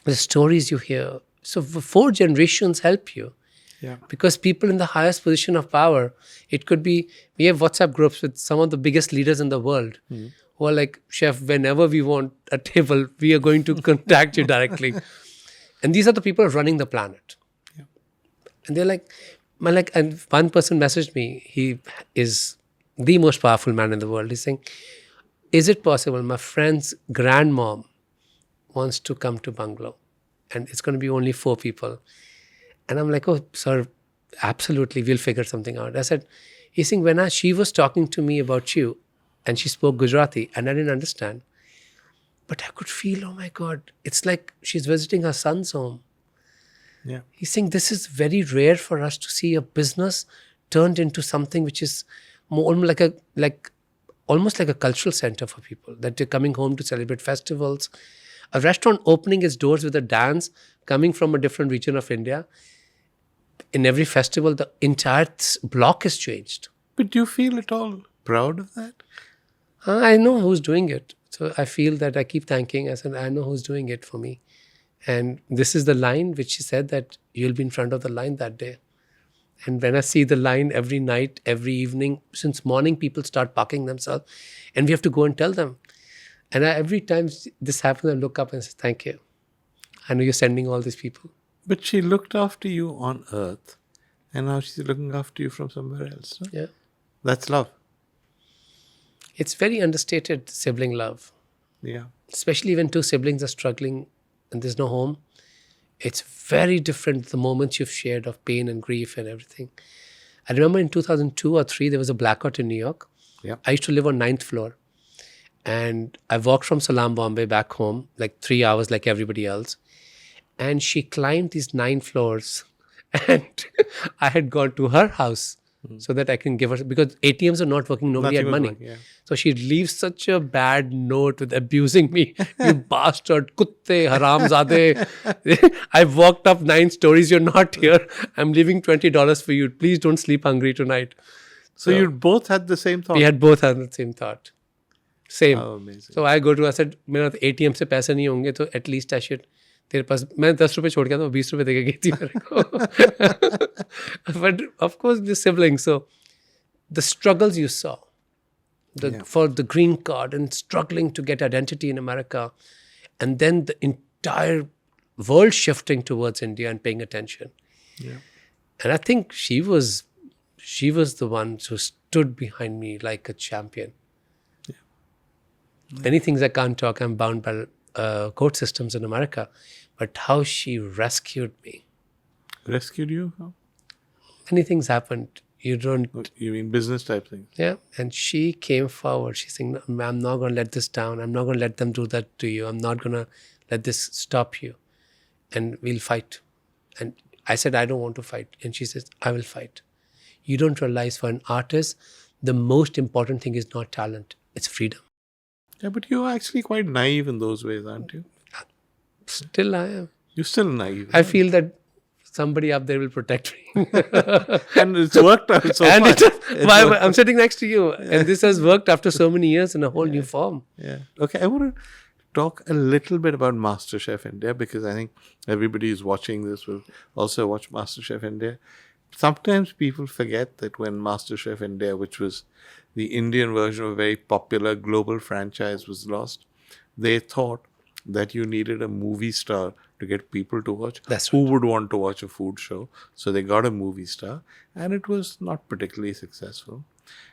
the stories you hear. So 4 generations help you. Yeah. Because people in the highest position of power, it could be, we have WhatsApp groups with some of the biggest leaders in the world who are like, Chef, whenever we want a table, we are going to contact you directly. And these are the people running the planet. Yeah. And they're like, and one person messaged me, he is the most powerful man in the world. He's saying, is it possible my friend's grandmom wants to come to Bungalow and it's going to be only 4 people? And I'm like, oh, sir, absolutely, we'll figure something out. I said, he's saying, when she was talking to me about you, and she spoke Gujarati, and I didn't understand, but I could feel, oh my God, it's like she's visiting her son's home. Yeah. He's saying this is very rare for us to see a business turned into something which is more almost like a cultural center for people, that they're coming home to celebrate festivals. A restaurant opening its doors with a dance coming from a different region of India. In every festival, the entire block is changed. But do you feel at all proud of that? I know who's doing it. So I feel that I keep thanking. I said, I know who's doing it for me. And this is the line which she said that you'll be in front of the line that day. And when I see the line every night, every evening, since morning, people start parking themselves. And we have to go and tell them. And every time this happens, I look up and say, thank you. I know you're sending all these people. But she looked after you on earth. And now she's looking after you from somewhere else. No? Yeah. That's love. It's very understated sibling love. Yeah. Especially when 2 siblings are struggling and there's no home. It's very different, the moments you've shared of pain and grief and everything. I remember in 2002 or 3, there was a blackout in New York. Yeah. I used to live on 9th floor. And I walked from Salam, Bombay back home, like 3 hours like everybody else. And she climbed these 9 floors. And I had gone to her house so that I can give her, because ATMs are not working, nobody had money. Yeah. So she leaves such a bad note with abusing me. You bastard, kutte, haramzade. I've walked up 9 stories, you're not here. I'm leaving $20 for you. Please don't sleep hungry tonight. So you both had the same thought? We had both had the same thought. Same. How amazing. So I said, मेरा ATM से पैसे नहीं होंगे, तो at least I should, तेरे पास, मैं 10 रुपए छोड़ गया था, 20 रुपए देके गई थी मेरे को. But of course, the siblings. So the struggles you saw, for the green card and struggling to get identity in America, and then the entire world shifting towards India and paying attention. Yeah. And I think she was the one who stood behind me like a champion. Many things I can't talk. I'm bound by court systems in America. But how she rescued me. Rescued you? How? Many things happened. You don't. You mean business type thing? Yeah. And she came forward. She's saying, "No, I'm not going to let this down. I'm not going to let them do that to you. I'm not going to let this stop you. And we'll fight." And I said, "I don't want to fight." And she says, "I will fight." You don't realize for an artist, the most important thing is not talent, it's freedom. Yeah, but you're actually quite naive in those ways, aren't you? Still, I am. You're still naive. I feel that somebody up there will protect me. And it's worked out so And much. I'm sitting next to you, and this has worked after so many years in a whole new form. Yeah. Okay, I want to talk a little bit about MasterChef India because I think everybody who's watching this will also watch MasterChef India. Sometimes people forget that when MasterChef India, which was the Indian version of a very popular global franchise, was lost, they thought that you needed a movie star to get people to watch. That's Who would want to watch a food show? So they got a movie star, and it was not particularly successful.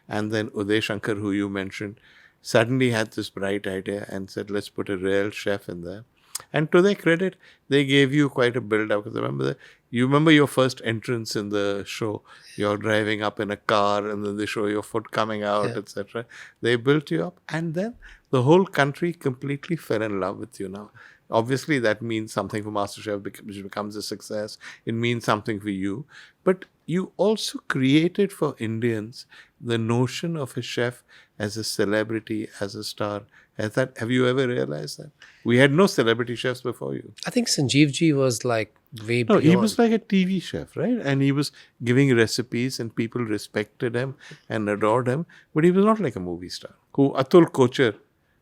And then Uday Shankar, who you mentioned, suddenly had this bright idea and said, let's put a real chef in there. And to their credit, they gave you quite a build-up. Because you remember your first entrance in the show. You're driving up in a car, and then they show your food coming out, etc. They built you up, and then the whole country completely fell in love with you now. Obviously, that means something for MasterChef, which becomes a success. It means something for you. But you also created for Indians the notion of a chef as a celebrity, as a star. Have you ever realized that? We had no celebrity chefs before you. I think Sanjeev ji was like way No, beyond. he was like a TV chef, right? And he was giving recipes and people respected him and adored him. But he was not like a movie star. Who Atul Kochar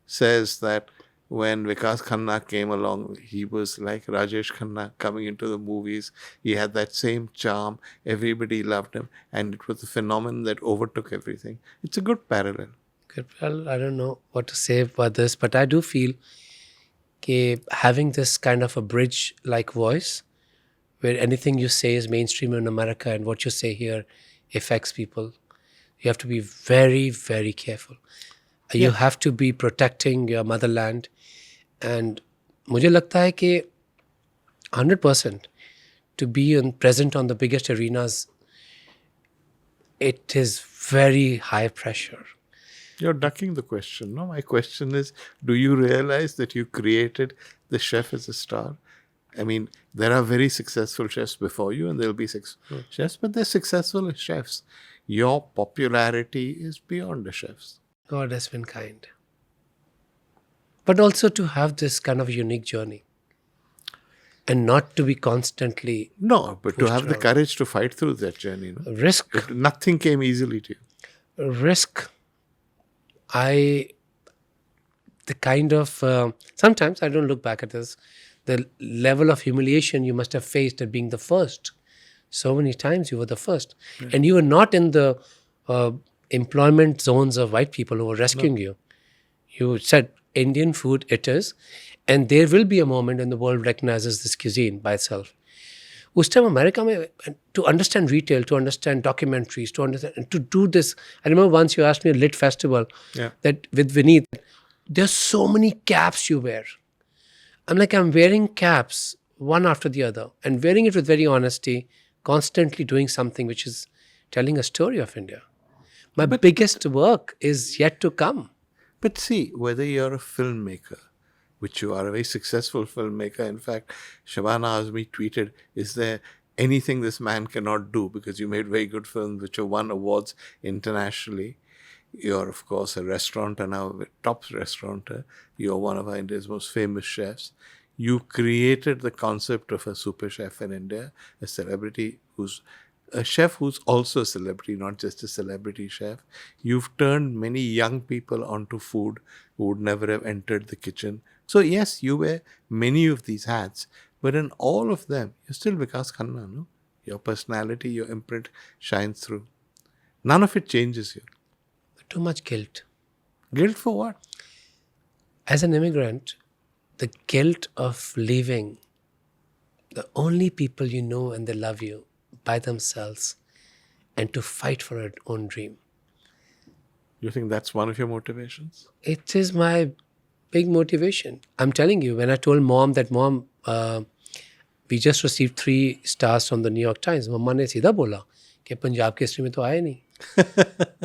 says that when Vikas Khanna came along, he was like Rajesh Khanna coming into the movies. He had that same charm. Everybody loved him. And it was a phenomenon that overtook everything. It's a good parallel. Good. Well, I don't know what to say about this, but I do feel having this kind of a bridge-like voice, where anything you say is mainstream in America and what you say here affects people, you have to be very, very careful. You have to be protecting your motherland. And मुझे लगता है कि 100% to be present on the biggest arenas, it is very high pressure. You're ducking the question. No, my question is, do you realize that you created the chef as a star? I mean, there are very successful chefs before you, and there'll be chefs, but they're successful as chefs. Your popularity is beyond the chefs. God has been kind. But also to have this kind of unique journey and not to be constantly... No, but to have the courage to fight through that journey. No? Risk. Nothing came easily to you. Risk. The kind of... sometimes I don't look back at this. The level of humiliation you must have faced at being the first. So many times you were the first. Yeah. And you were not in the employment zones of white people who were rescuing you. You said, Indian food it is. And there will be a moment when the world recognizes this cuisine by itself. Us time America, to understand retail, to understand documentaries, to understand, and to do this. I remember once you asked me a lit festival that with Vineet, there's so many caps you wear. I'm like, I'm wearing caps one after the other and wearing it with very honesty, constantly doing something which is telling a story of India. My biggest work is yet to come. But see, whether you're a filmmaker, which you are a very successful filmmaker, in fact, Shabana Azmi tweeted, is there anything this man cannot do? Because you made very good films which have won awards internationally. You're, of course, a restaurateur now, a top restaurateur. You're one of India's most famous chefs. You created the concept of a super chef in India, a celebrity a chef who's also a celebrity, not just a celebrity chef. You've turned many young people onto food who would never have entered the kitchen. So yes, you wear many of these hats, but in all of them, you're still Vikas Khanna, no? Your personality, your imprint shines through. None of it changes you. Too much guilt. Guilt for what? As an immigrant, the guilt of leaving the only people you know and they love you by themselves and to fight for your own dream. You think that's one of your motivations? It is my big motivation. I'm telling you, when I told Mom that, Mom, we just received 3 stars from the New York Times, Mama ne सीधा बोला कि पंजाब केसरी में तो आया नहीं.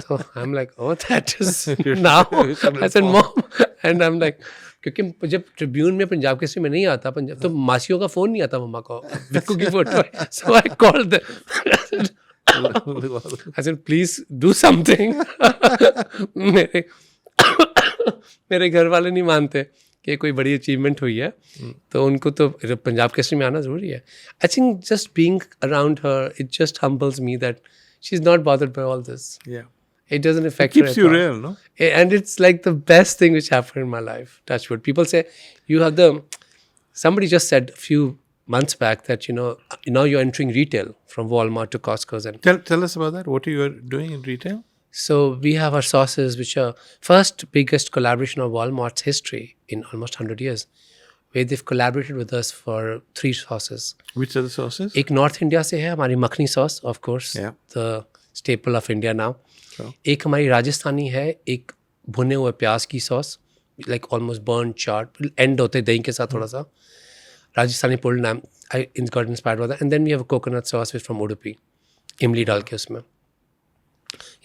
So I'm like, oh, that is now. I said, Mom, and I'm like, क्योंकि जब Tribune में पंजाब केसरी में नहीं आता पंजाब तो मासियों का फोन नहीं आता मम्मा को विक्कू की फोटो है. So I called them. I said, please do something. मेरे घर वाले नहीं मानते कि कोई बड़ी अचीवमेंट हुई है तो उनको तो पंजाब केसरी में आना जरूरी है. I think just being around her it just humbles me that she is not bothered by all this. It doesn't affect her. Keeps you real, no? And it's like the best thing which happened in my life. Touch wood. People say you have the. Somebody just said a few months back that now you're entering retail from Walmart to Costco's and. Tell us about that. What are you doing in retail? So we have our sauces, which are first biggest collaboration of Walmart's history in almost 100 years, where they've collaborated with us for 3 sauces. Which are the sauces? एक North India से है हमारी makhani sauce, of course, the staple of India now. एक हमारी राजस्थानी है, एक भुने हुए प्याज की sauce, like almost burn charred, and होते दही के साथ थोड़ा सा राजस्थानी पुल्ड नाम I got inspired by that. And then we have coconut sauce with from Udupi, इमली डाल के उसमें.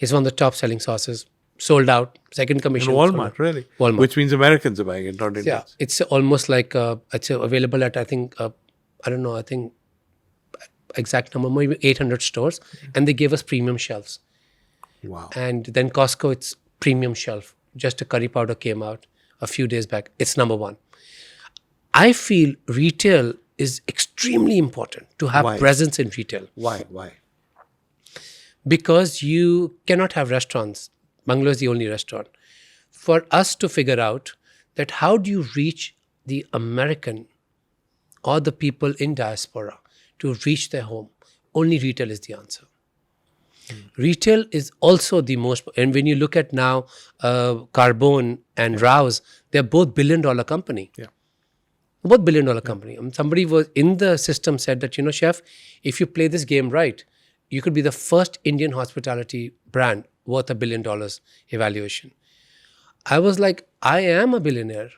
It's one of the top selling sauces, sold out, second commission. In Walmart, really? Walmart. Which means Americans are buying it, not Indians. Yeah, it's almost like it's available at I think I don't know, I think exact number, maybe 800 stores, and they gave us premium shelves. Wow. And then Costco, it's premium shelf. Just a curry powder came out a few days back. It's number 1. I feel retail is extremely important to have presence in retail. Why? Because you cannot have restaurants. Bungalow is the only restaurant. For us to figure out that how do you reach the American or the people in diaspora to reach their home, only retail is the answer. Retail is also the most, and when you look at now Carbone and Rouse, they're both billion-dollar company. Yeah. Both billion-dollar company. Somebody was in the system said that, chef, if you play this game right, you could be the first Indian hospitality brand worth $1 billion evaluation. I was like, I am a billionaire.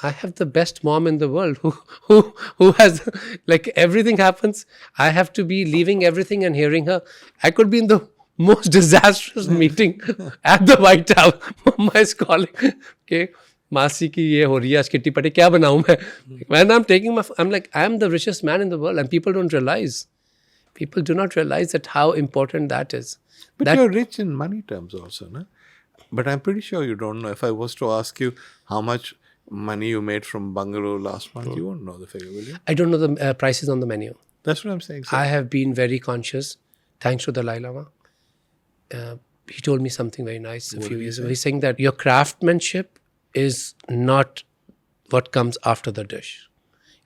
I have the best mom in the world who has, like, everything happens. I have to be leaving everything and hearing her. I could be in the most disastrous meeting at the White House. Mama is calling. Okay, Masi ki ye ho rahi hai, kitty patti kya banau main? When I'm like, I am the richest man in the world, and people don't realize. People do not realize that how important that is. But you're rich in money terms also, no? But I'm pretty sure you don't know. If I was to ask you how much money you made from Bungalow last month, you won't know the figure, will you? I don't know the prices on the menu. That's what I'm saying. I have been very conscious, thanks to the Dalai Lama. He told me something very nice a few years ago. He's saying that your craftsmanship is not what comes after the dish.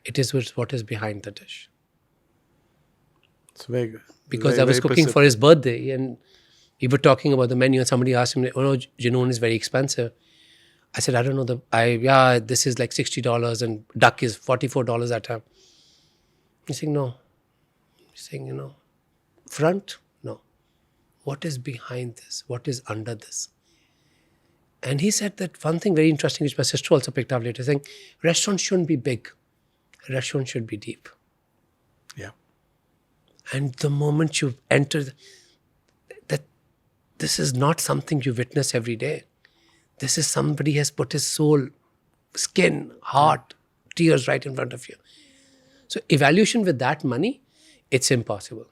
It is what is behind the dish. It's very good. Because I was cooking for his birthday and we were talking about the menu and somebody asked him, oh no, Junoon is very expensive. I said, I don't know, this is like $60 and duck is $44 at time. He's saying, no. He's saying, front? No. What is behind this? What is under this? And he said that one thing very interesting, which my sister also picked up later, saying, restaurants shouldn't be big. Restaurants should be deep. Yeah. And the moment you enter, that this is not something you witness every day. This is somebody has put his soul, skin, heart, tears right in front of you. So evaluation with that money, it's impossible.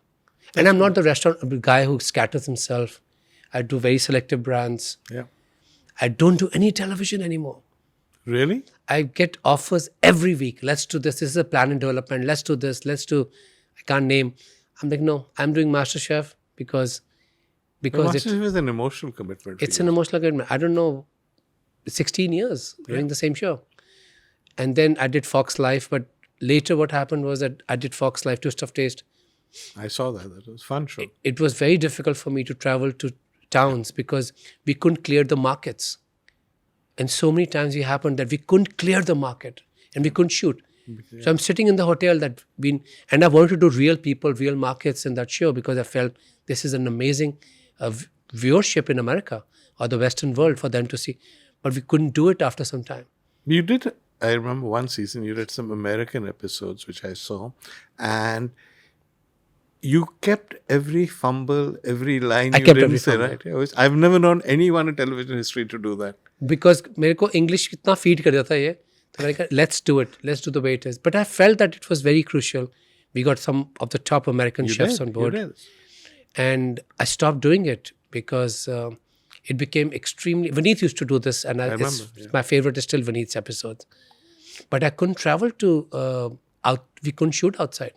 And I'm not the restaurant guy who scatters himself. I do very selective brands. Yeah. I don't do any television anymore. Really? I get offers every week. Let's do this. This is a plan and development. Let's do this. I can't name. I'm like, no, I'm doing MasterChef because MasterChef is an emotional commitment. It's an emotional commitment. I don't know, 16 years doing the same show. And then I did Fox Life, but later what happened was that I did Fox Life, Twist of Taste. I saw that. That was a fun show. It was very difficult for me to travel to towns because we couldn't clear the markets. And so many times it happened that we couldn't clear the market and we couldn't shoot. So I'm sitting in the hotel and I wanted to do real people, real markets in that show because I felt this is an amazing viewership in America or the Western world for them to see. But we couldn't do it after some time. You did, I remember one season, you did some American episodes, which I saw. And You kept every fumble, every line I you kept didn't every say, fumble. right? I've never known anyone in television history to do that. Because मेरे को English कितना feed कर देता है ये, तो मैंने कहा let's do it, let's do the way it is. But I felt that it was very crucial. We got some of the top American chefs on board, You did. and I stopped doing it because it became extremely. Vineet used to do this, and remember, my favorite is still Vineet's episodes. But I couldn't travel to out. We couldn't shoot outside.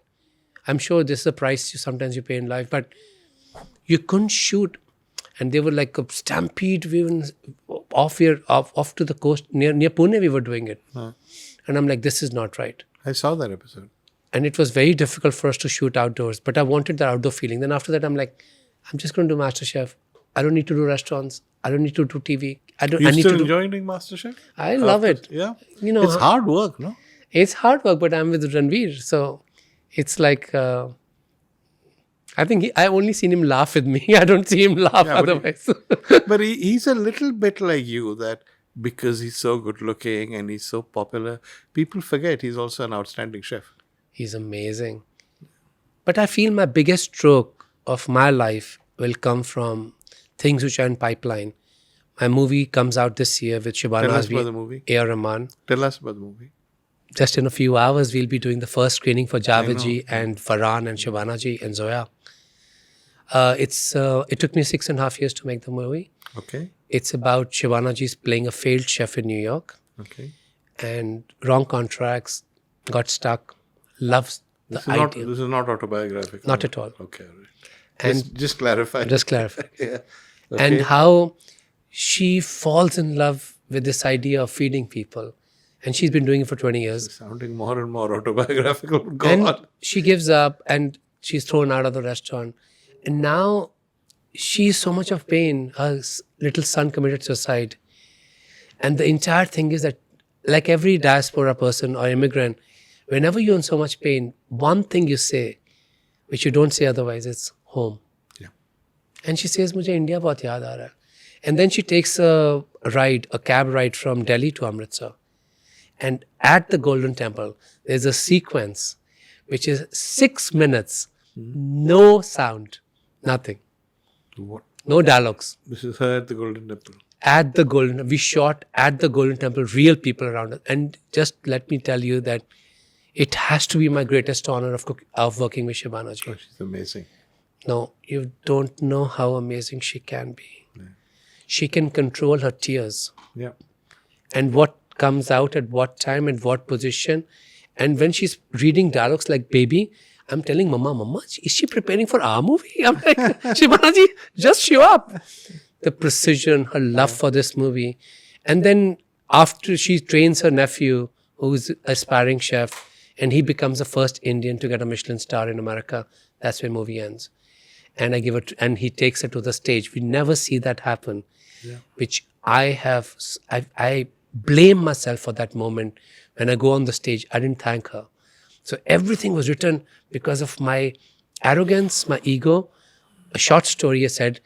I'm sure this is a price sometimes you pay in life, but you couldn't shoot. And they were like a stampede. We were off to the coast near Pune. We were doing it, and I'm like, this is not right. I saw that episode. And it was very difficult for us to shoot outdoors. But I wanted that outdoor feeling. Then after that, I'm like, I'm just going to do MasterChef. I don't need to do restaurants. I don't need to do TV. I You need still to do. enjoying doing MasterChef? I love it. Yeah. You know, It's hard work, no? it's hard work, but I'm with Ranveer, so it's like. I think I only seen him laugh with me. I don't see him laugh Yeah, but otherwise. But he's a little bit like you, that because he's so good looking and he's so popular, people forget he's also an outstanding chef. He's amazing. But I feel my biggest stroke of my life will come from things which are in pipeline. My movie comes out this year with Shabana, Tell us Azmi, about the movie. A.R. Rahman. Tell us about the movie. Just in a few hours, we'll be doing the first screening for Javed ji and Farhan and Shabana ji and Zoya. It took me 6.5 years to make the movie. Okay. It's about Shabana ji's playing a failed chef in New York. Okay. And wrong contracts, got stuck, loves the idea. This is not autobiographical. Not at all. Okay. Right. And Just clarify. just clarify. Yeah. And how she falls in love with this idea of feeding people. And she's been doing it for 20 years. Sounding more and more autobiographical. Go And on. she gives up and she's thrown out of the restaurant. And now she's so much of pain. Her little son committed suicide. And the entire thing is that, like every diaspora person or immigrant, whenever you're in so much pain, one thing you say, which you don't say otherwise, is home. Yeah. And she says, "Mujhe India bahut yaad aa raha hai." And then she takes a cab ride from Delhi to Amritsar. And at the Golden Temple, there's a sequence which is 6 minutes, no sound, nothing, What? no dialogues. This is her at the Golden Temple. We shot at the Golden Temple, real people around us. And just let me tell you that it has to be my greatest honor of working with Shabana ji. Oh, she's amazing. No, you don't know how amazing she can be. Yeah. She can control her tears. Yeah. And what comes out at what time, at what position. And when she's reading dialogues like baby, I'm telling Mama, is she preparing for our movie? I'm like, Shabana ji, just show up. The precision, her love for this movie. And then after she trains her nephew, who's aspiring chef, and he becomes the first Indian to get a Michelin star in America, that's where the movie ends. And and he takes her to the stage. We never see that happen, which I blame myself for that moment. When I go on the stage, I didn't thank her. So everything was written because of my arrogance, my ego. A short story, I said,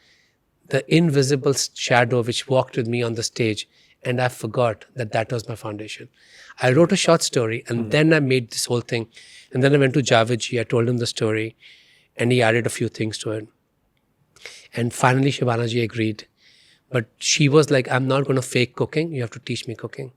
the invisible shadow which walked with me on the stage, and I forgot that was my foundation. I wrote a short story, and then I made this whole thing. And then I went to Javed ji, I told him the story, and he added a few things to it. And finally, Shabana ji agreed. But she was like, I'm not going to fake cooking. You have to teach me cooking.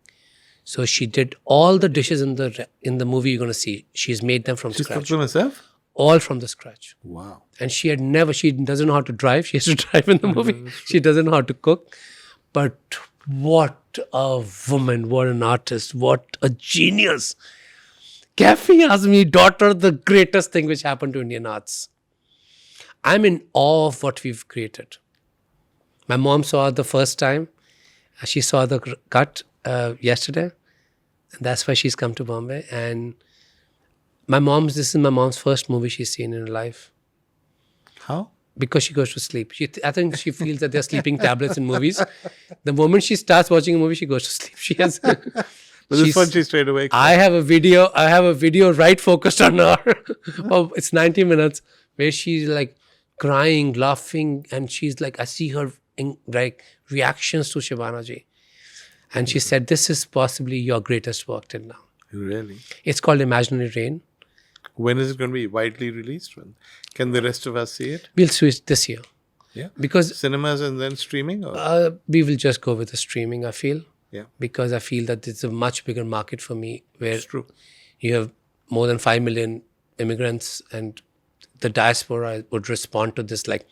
So she did all the dishes in the movie you're going to see. She's made them from She's scratch. cooked them herself? All from the scratch. Wow. And she doesn't know how to drive. She has to drive in the movie. She doesn't know how to cook. But what a woman, what an artist, what a genius. Kafi Azmi, daughter, the greatest thing which happened to Indian arts. I'm in awe of what we've created. My mom saw it the first time. She saw the cut yesterday. And that's why she's come to Bombay. And this is my mom's first movie she's seen in her life. How? Because she goes to sleep. I think she feels that there are sleeping tablets in movies. The moment she starts watching a movie, she goes to sleep. She has. But this one she's straight awake. I have a video right focused on her. Oh, it's 90 minutes where she's like crying, laughing, and she's like, I see her reactions to Shabana ji. And she said, this is possibly your greatest work till now. Really? It's called Imaginary Rain. When is it going to be widely released? When can the rest of us see it? We'll switch this year. Yeah. Because Cinemas and then streaming? Or? we will just go with the streaming, I feel. Yeah. Because I feel that it's a much bigger market for me, where It's true. you have more than 5 million immigrants, and the diaspora would respond to this, like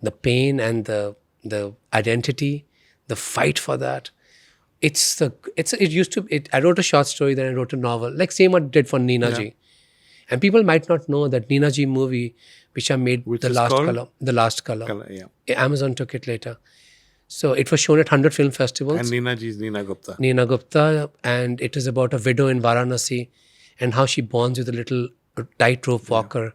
the pain and the identity, the fight for that. I wrote a short story, then I wrote a novel, like same what I did for Nina Ji. And people might not know that Nina Ji movie, which I made, Which The is Last called? Color. The Last Color. Yeah. Amazon took it later. So it was shown at 100 film festivals. And Nina Ji is Nina Gupta. Nina Gupta, and it is about a widow in Varanasi and how she bonds with a little tightrope walker.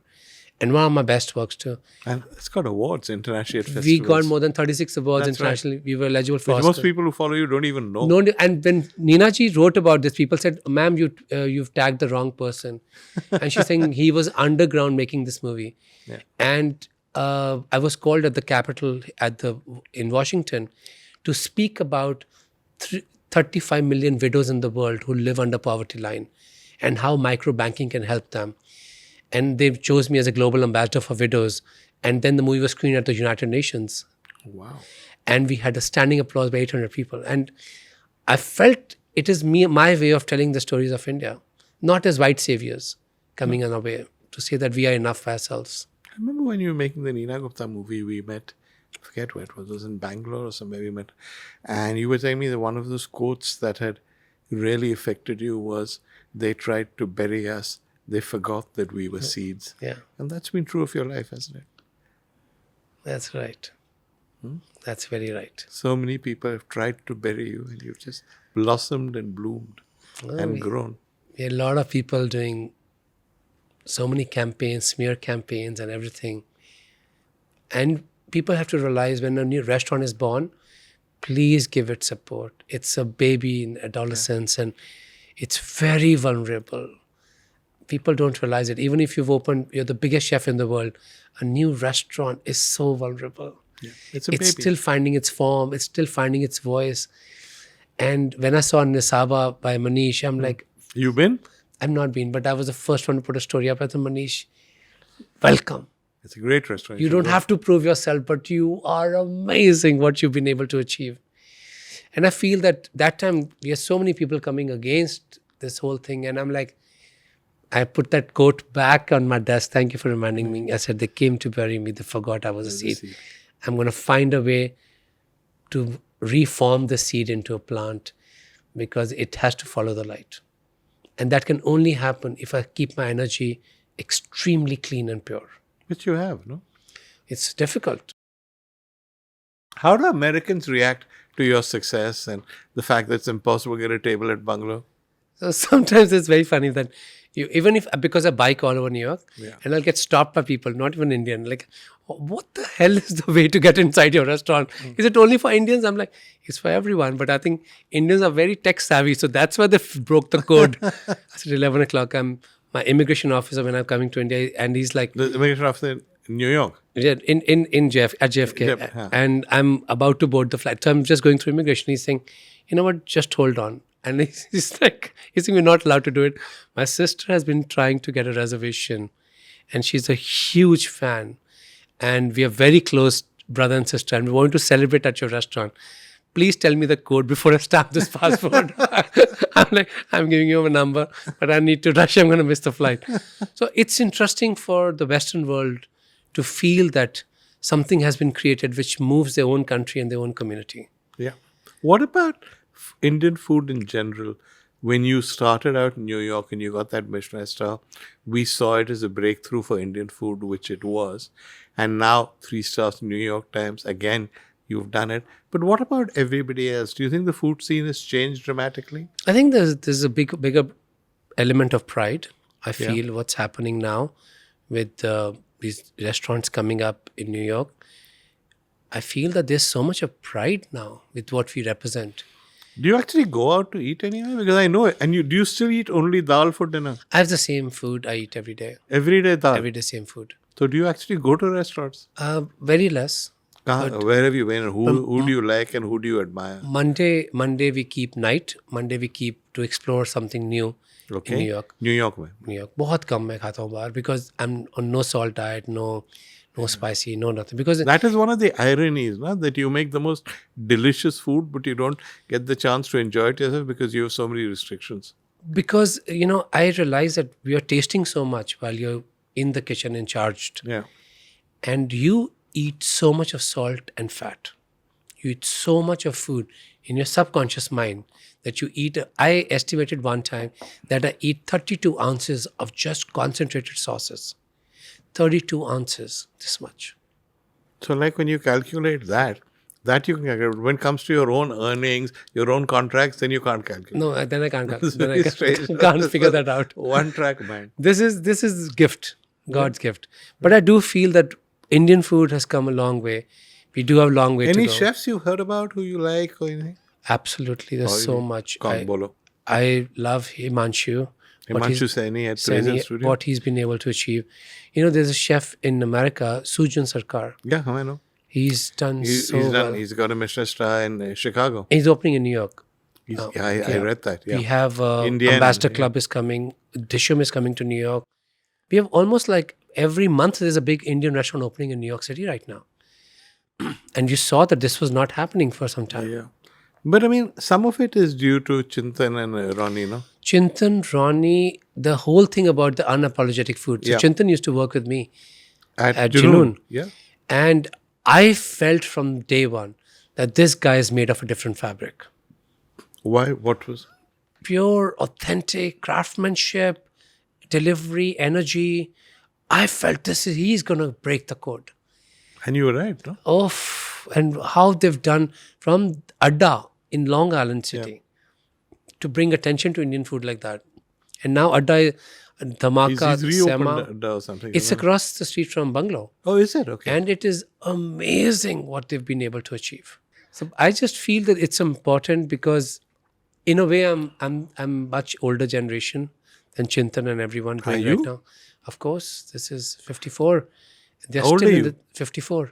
And one of my best works too. And it's got awards, international festivals. We got more than 36 awards That's internationally. We were eligible for Which Oscar. most people who follow you don't even know. No, and when Nina Ji wrote about this, people said, "Ma'am, you've tagged the wrong person," and she's saying he was underground making this movie. Yeah. And I was called at the Capitol in Washington to speak about 35 million widows in the world who live under poverty line, and how micro banking can help them. And they chose me as a global ambassador for widows. And then the movie was screened at the United Nations. Wow. And we had a standing applause by 800 people. And I felt it is my way of telling the stories of India, not as white saviors coming on our way, to say that we are enough for ourselves. I remember when you were making the Nina Gupta movie, we met, I forget where it was in Bangalore or somewhere we met. And you were telling me that one of those quotes that had really affected you was, "They tried to bury us. They forgot that we were seeds." Yeah, And that's been true of your life, hasn't it? that's right. That's very right. So many people have tried to bury you, and you've just blossomed and bloomed and grown. There are a lot of people doing so many campaigns, smear campaigns and everything. And people have to realize, when a new restaurant is born, please give it support. It's a baby in adolescence, and it's very vulnerable. People don't realize it. Even if you're the biggest chef in the world, a new restaurant is so vulnerable. Yeah. It's a It's baby. still finding its form. It's still finding its voice. And when I saw Nisaba by Manish, I'm like, You've been? I've not been, but I was the first one to put a story up. I said, Manish, welcome. It's a great restaurant. You don't have to prove yourself, but you are amazing what you've been able to achieve. And I feel that time, we have so many people coming against this whole thing. And I'm like, I put that quote back on my desk. Thank you for reminding me. I said, they came to bury me. They forgot I was a seed. I'm going to find a way to reform the seed into a plant, because it has to follow the light. And that can only happen if I keep my energy extremely clean and pure. Which you have, no? It's difficult. How do Americans react to your success and the fact that it's impossible to get a table at Bungalow? So sometimes it's very funny that because I bike all over New York, and I'll get stopped by people, not even Indian, like, what the hell is the way to get inside your restaurant? Is it only for Indians? I'm like, it's for everyone. But I think Indians are very tech savvy, so that's why they broke the code. I said, 11 o'clock, I'm my immigration officer when I'm coming to India, and he's like, The immigration officer in New York? Yeah, at JFK, Yep. and I'm about to board the flight. So I'm just going through immigration. He's saying, you know what, just hold on. And he's saying, we're not allowed to do it. My sister has been trying to get a reservation, and she's a huge fan. And we are very close brother and sister, and we want to celebrate at your restaurant. Please tell me the code before I stamp this passport. I'm like, I'm giving you a number, but I need to rush. I'm going to miss the flight. So it's interesting for the Western world to feel that something has been created which moves their own country and their own community. Yeah. What about Indian food in general? When you started out in New York and you got that Michelin star, we saw it as a breakthrough for Indian food, which it was. And now 3 stars New York Times, again, you've done it. But what about everybody else? Do you think the food scene has changed dramatically? I think there's a bigger element of pride. I feel what's happening now with these restaurants coming up in New York. I feel that there's so much of pride now with what we represent. Do you actually go out to eat anywhere? Because I know it. And do you still eat only dal for dinner? I have the same food I eat every day. Every day dal? Every day same food. So do you actually go to restaurants? Very less. Where have you been? And who do you like and who do you admire? Monday we keep night. Monday we keep to explore something new. Okay. in New York. New York में. New York. बहुत कम मैं खाता हूँ बाहर because I'm on no salt diet, no spicy, no nothing. Because That is one of the ironies, no? That you make the most delicious food, but you don't get the chance to enjoy it yourself because you have so many restrictions. because I realize that we are tasting so much while you're in the kitchen and charged, Yeah. and you eat so much of salt and fat. You eat so much of food in your subconscious mind that you eat. I estimated one time that I eat 32 ounces of just concentrated sauces. 32 ounces, this much. So, like when you calculate that you can calculate. When it comes to your own earnings, your own contracts, then you can't calculate. No, then I can't. It's Then I very strange. can't figure that out. One track mind. This is gift, God's gift. But I do feel that Indian food has come a long way. We do have a long way to go. Any chefs you heard about who you like or anything? Absolutely, there's so much. Bungalow. I love Himanshu. Himanshu Saini at Saini, Present Studio. what he's been able to achieve. There's a chef in America, Sujan Sarkar. Yeah, I know. He's done He's well. He's got a Michelin star in Chicago. He's opening in New York. I read that. Yeah. We have Indian, Ambassador Club is coming. Dishum is coming to New York. We have almost like every month there's a big Indian restaurant opening in New York City right now. And you saw that this was not happening for some time. Yeah. But I mean, some of it is due to Chintan and Ronnie, no? Chintan, Ronnie, the whole thing about the unapologetic food. So Yeah. Chintan used to work with me at Junoon. Junoon. Yeah. And I felt from day one that this guy is made of a different fabric. Why? What was? Pure, authentic craftsmanship, delivery, energy. I felt he's going to break the code. And you were right, no? Oh, and how they've done from Adda in Long Island City to bring attention to Indian food like that. And now Adda, Dhamaka, He's Sema, reopened or something. it's across the street from Bungalow. Oh, is it? Okay. And it is amazing what they've been able to achieve. So I just feel that it's important because in a way I'm much older generation than Chintan and everyone going you? right now. Of course, this is 54. They're How old still are in you? the 54.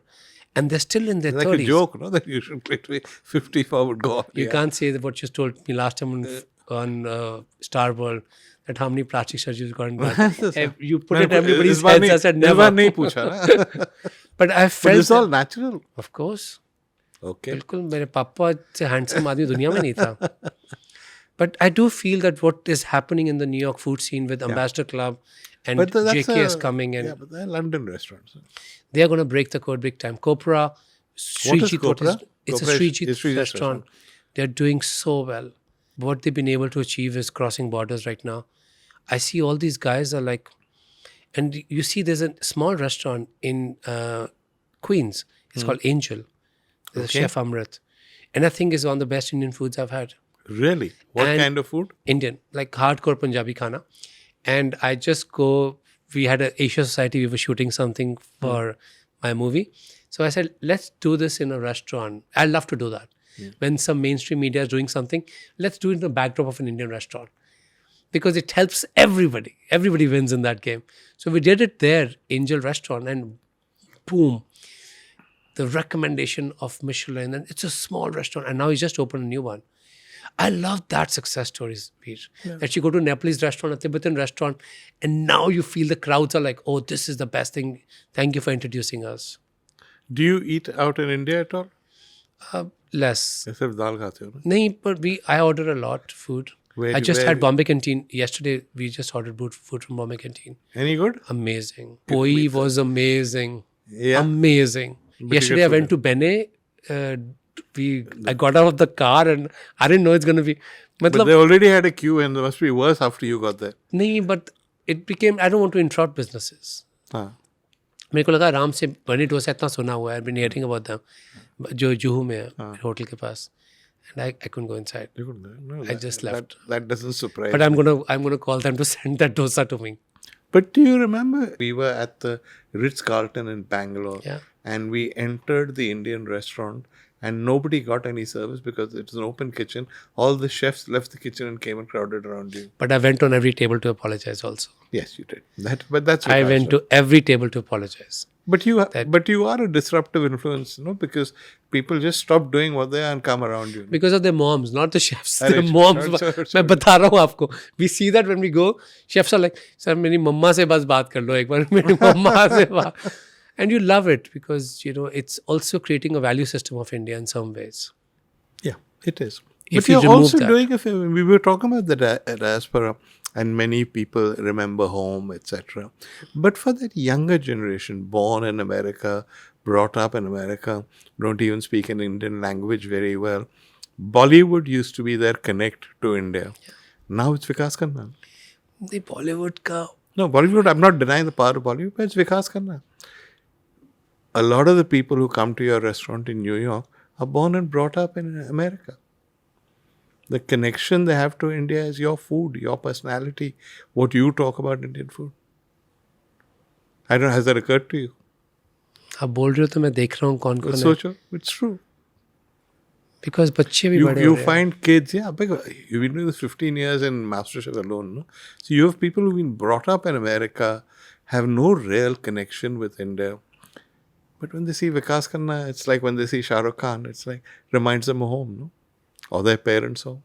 And they're still in their Like 30s. a joke, no? That you should literally 54 would go on. You can't say that what you told me last time on Star World, that how many plastic surgeries gone done. You put it in everybody's heads. I said never. नहीं पूछा ना. But I But felt it's all natural. of course. Okay. बिल्कुल मेरे पापा से handsome आदमी दुनिया में नहीं था. But I do feel that what is happening in the New York food scene with Ambassador Club and But that's JK is coming in, Yeah, but they're London restaurants. they are going to break the code big time. Copra, Srijit, Copra? It's Copra a is Srijit Srijit's restaurant. They're doing so well. What they've been able to achieve is crossing borders right now. I see all these guys are like, and you see there's a small restaurant in Queens. It's called Angel. There's a Chef Amrit. And I think it's one of the best Indian foods I've had. Really? What And- kind of food? Indian, like hardcore Punjabi khana. And I just go, we had an Asia Society, we were shooting something for my movie. So I said, let's do this in a restaurant. I'd love to do that. When some mainstream media is doing something, let's do it in the backdrop of an Indian restaurant. Because it helps everybody. Everybody wins in that game. So we did it there, Angel Restaurant, and boom, the recommendation of Michelin. And it's a small restaurant. And now he's just opened a new one. I love that success stories, Veer. That you go to a Nepalese restaurant, a Tibetan restaurant, and now you feel the crowds are like, oh, this is the best thing. Thank you for introducing us. Do you eat out in India at all? Less. या सिर्फ दाल खाते हो ना? No, but I order a lot food. Where- I just where- had Bombay Canteen. Yesterday, we just ordered food from Bombay Canteen. Any good? Amazing. Poi was amazing. Yeah. Amazing. you Yesterday, get I went to Bene. I got out of the car and I didn't know it's going to be. But Matlab, they already had a queue and there must be worse after you got there. नहीं, but it became, I don't want to interrupt businesses. हाँ. मेरे को लगा आराम से बनी डोसा इतना सुना हुआ है. I've been hearing about them. जो जुहू में है, होटल के पास. And I couldn't go inside. You couldn't- no, I just left. That doesn't surprise But me. I'm gonna call them to send that dosa to me. But do you remember we were at the Ritz-Carlton in Bangalore Yeah. and we entered the Indian restaurant and nobody got any service because it was an open kitchen. All the chefs left the kitchen and came and crowded around you. But I went on every table to apologize also. Yes, you did. But that's I Vikas, went to every table to apologize. But you are a disruptive influence, because people just stop doing what they are and come around you. Because of their moms, not the chefs. Arey, Their moms. sure. मैं बता रहा हूँ आपको. We see that when we go, chefs are like, "Sir, मेरी मम्मा से बस बात कर लो एक बार, मेरी मम्मा से बात." And you love it because it's also creating a value system of India in some ways. Yeah, it is. If But you you're remove also that. doing a favor. We were talking about the diaspora, and many people remember home, etc. But for that younger generation, born in America, brought up in America, don't even speak an Indian language very well, Bollywood used to be their connect to India. Now it's Vikas Khanna. The Bollywood ka. No, Bollywood, I'm not denying the power of Bollywood, but it's Vikas Khanna. A lot of the people who come to your restaurant in New York are born and brought up in America. The connection they have to India is your food, your personality, what you talk about Indian food. I don't know, has that occurred to you? आप बोल रहे हो तो मैं देख रहा हूँ कौन-कौन है. Socho, it's true. Because बच्चे भी बड़े हो You रहे हैं. find kids, because you've been doing this 15 years in MasterChef alone, no? So you have people who've been brought up in America, have no real connection with India. But when they see Vikas Khanna, it's like when they see Shah Rukh Khan, it's like, reminds them of home, no? Or their parents' home.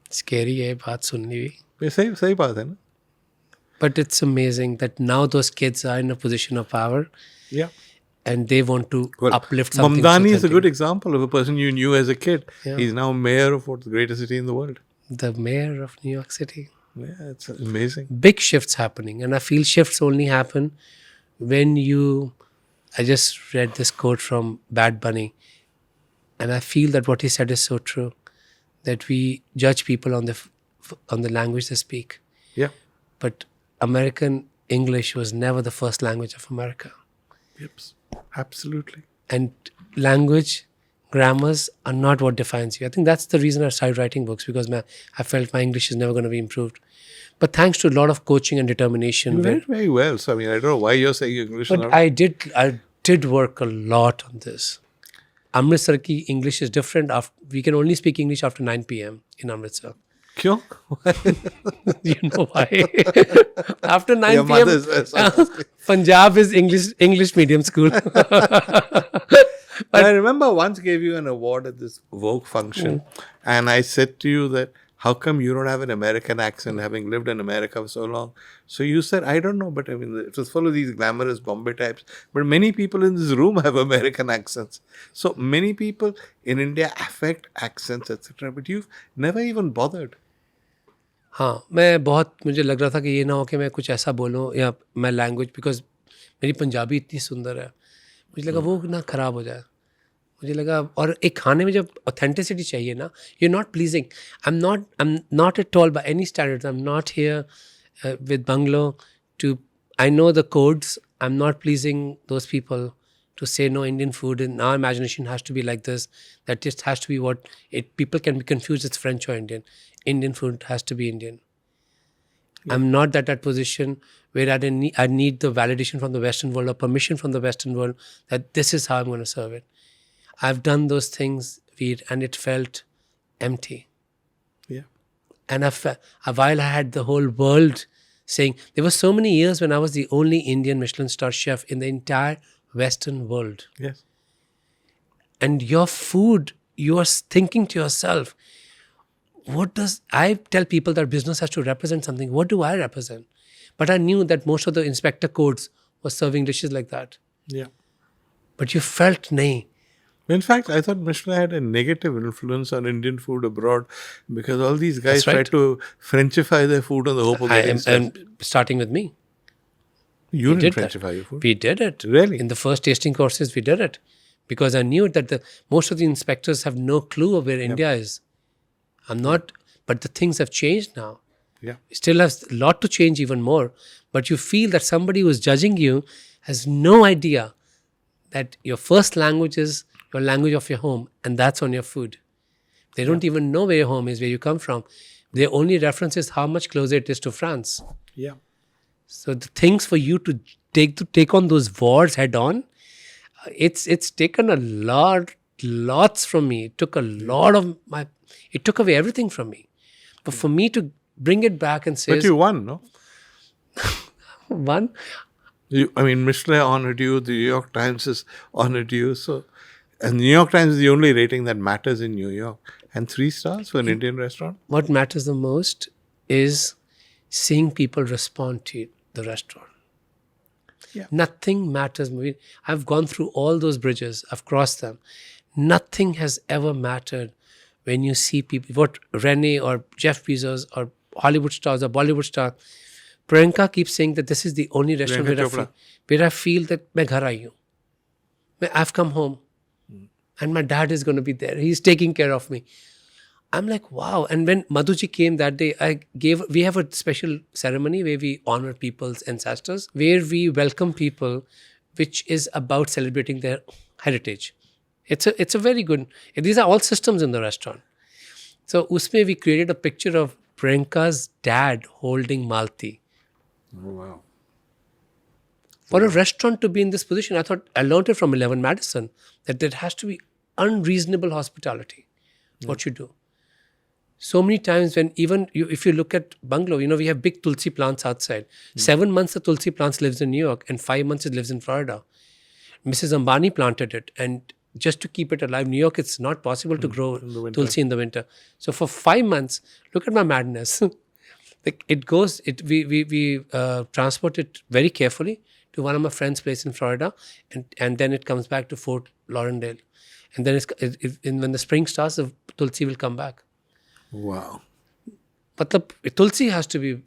Scary है बात सुननी भी. ये सही बात है ना? But it's amazing that now those kids are in a position of power. Yeah. And they want to uplift something. Mamdani is a good example of a person you knew as a kid. Yeah. He's now mayor of what's the greatest city in the world. The mayor of New York City. Yeah, it's amazing. Big shifts happening. And I feel shifts only happen when I just read this quote from Bad Bunny. And I feel that what he said is so true. That we judge people on the language they speak. Yeah. But American English was never the first language of America. Yep. Absolutely. And language, grammars are not what defines you. I think that's the reason I started writing books, because I felt my English is never going to be improved. But thanks to a lot of coaching and determination. You did very well. So, I mean, I don't know why you're saying English. But I did work a lot on this. Amritsar ki English is different. We can only speak English after 9 p.m. in Amritsar. Kyun? You know why? After 9 Your p.m. mother's Punjab is English medium school. I remember once gave you an award at this Vogue function, and I said to you that, how come you don't have an American accent, having lived in America for so long? So you said, I don't know, but I mean, it was full of these glamorous Bombay types. But many people in this room have American accents. So many people in India affect accents, etc. But you've never even bothered. हाँ, मुझे लग रहा था कि ये ना हो कि मैं कुछ ऐसा बोलूँ या मैं लैंग्वेज, बिकॉज मेरी पंजाबी इतनी सुंदर है, मुझे लगा वो ना ख़राब हो जाए. मुझे लगा, और एक खाने में जब ऑथेंटिसिटी चाहिए ना, you not pleasing. I am not at all by any standards. I am not here with bungalow to, I know the codes. I am not pleasing those people to say no, Indian food in our imagination has to be like this, that just has to be what it, people can be confused it's French or Indian. Indian food has to be Indian. Yeah. I'm not at that position where I need the validation from the Western world or permission from the Western world that this is how I'm going to serve it. I've done those things, Veer, and it felt empty. Yeah. And while I had the whole world saying, there were so many years when I was the only Indian Michelin star chef in the entire Western world. Yes. And your food, you are thinking to yourself, I tell people that business has to represent something. What do I represent? But I knew that most of the inspector codes were serving dishes like that. Yeah. But you felt, nahi. In fact, I thought Michelin had a negative influence on Indian food abroad because all these guys tried to Frenchify their food on the hope of getting and starting with me. You didn't Frenchify your food? We did it. Really? In the first tasting courses, we did it. Because I knew that most of the inspectors have no clue of where India is. But the things have changed now. Yeah. Still has a lot to change even more. But you feel that somebody who's judging you has no idea that your first language is your language of your home, and that's on your food. They don't even know where your home is, where you come from. Their only reference is how much closer it is to France. Yeah. So the things for you to take on those wars head on, it's taken a lots from me. It took a lot of it took away everything from me. But for me to bring it back and say, but you won, no? One, Michelin honored you, the New York Times has honored you. So, and the New York Times is the only rating that matters in New York. And 3 stars for an Indian restaurant? What matters the most is seeing people respond to the restaurant. Yeah. Nothing matters more. I've gone through all those bridges. I've crossed them. Nothing has ever mattered when you see people, what Rene or Jeff Bezos or Hollywood stars or Bollywood stars. Priyanka keeps saying that this is the only restaurant where I feel that मैं घर आई हूँ. I've come home. And my dad is going to be there. He's taking care of me. I'm like, wow. And when Madhuji came that day, we have a special ceremony where we honor people's ancestors, where we welcome people, which is about celebrating their heritage. It's a very good, these are all systems in the restaurant. So usme we created a picture of Priyanka's dad holding Malti. Oh, wow. For a restaurant to be in this position, I learned it from 11 Madison, that there has to be unreasonable hospitality, what you do. So many times when if you look at Bungalow, we have big tulsi plants outside. 7 months the tulsi plants lives in New York and 5 months it lives in Florida. Mrs. Ambani planted it, and just to keep it alive, New York, it's not possible to grow tulsi in the winter. So for 5 months, look at my madness. We transport it very carefully to one of my friend's place in Florida, and then it comes back to Fort Lauderdale. And then when the spring starts, the tulsi will come back. Wow. Matlab, tulsi has to be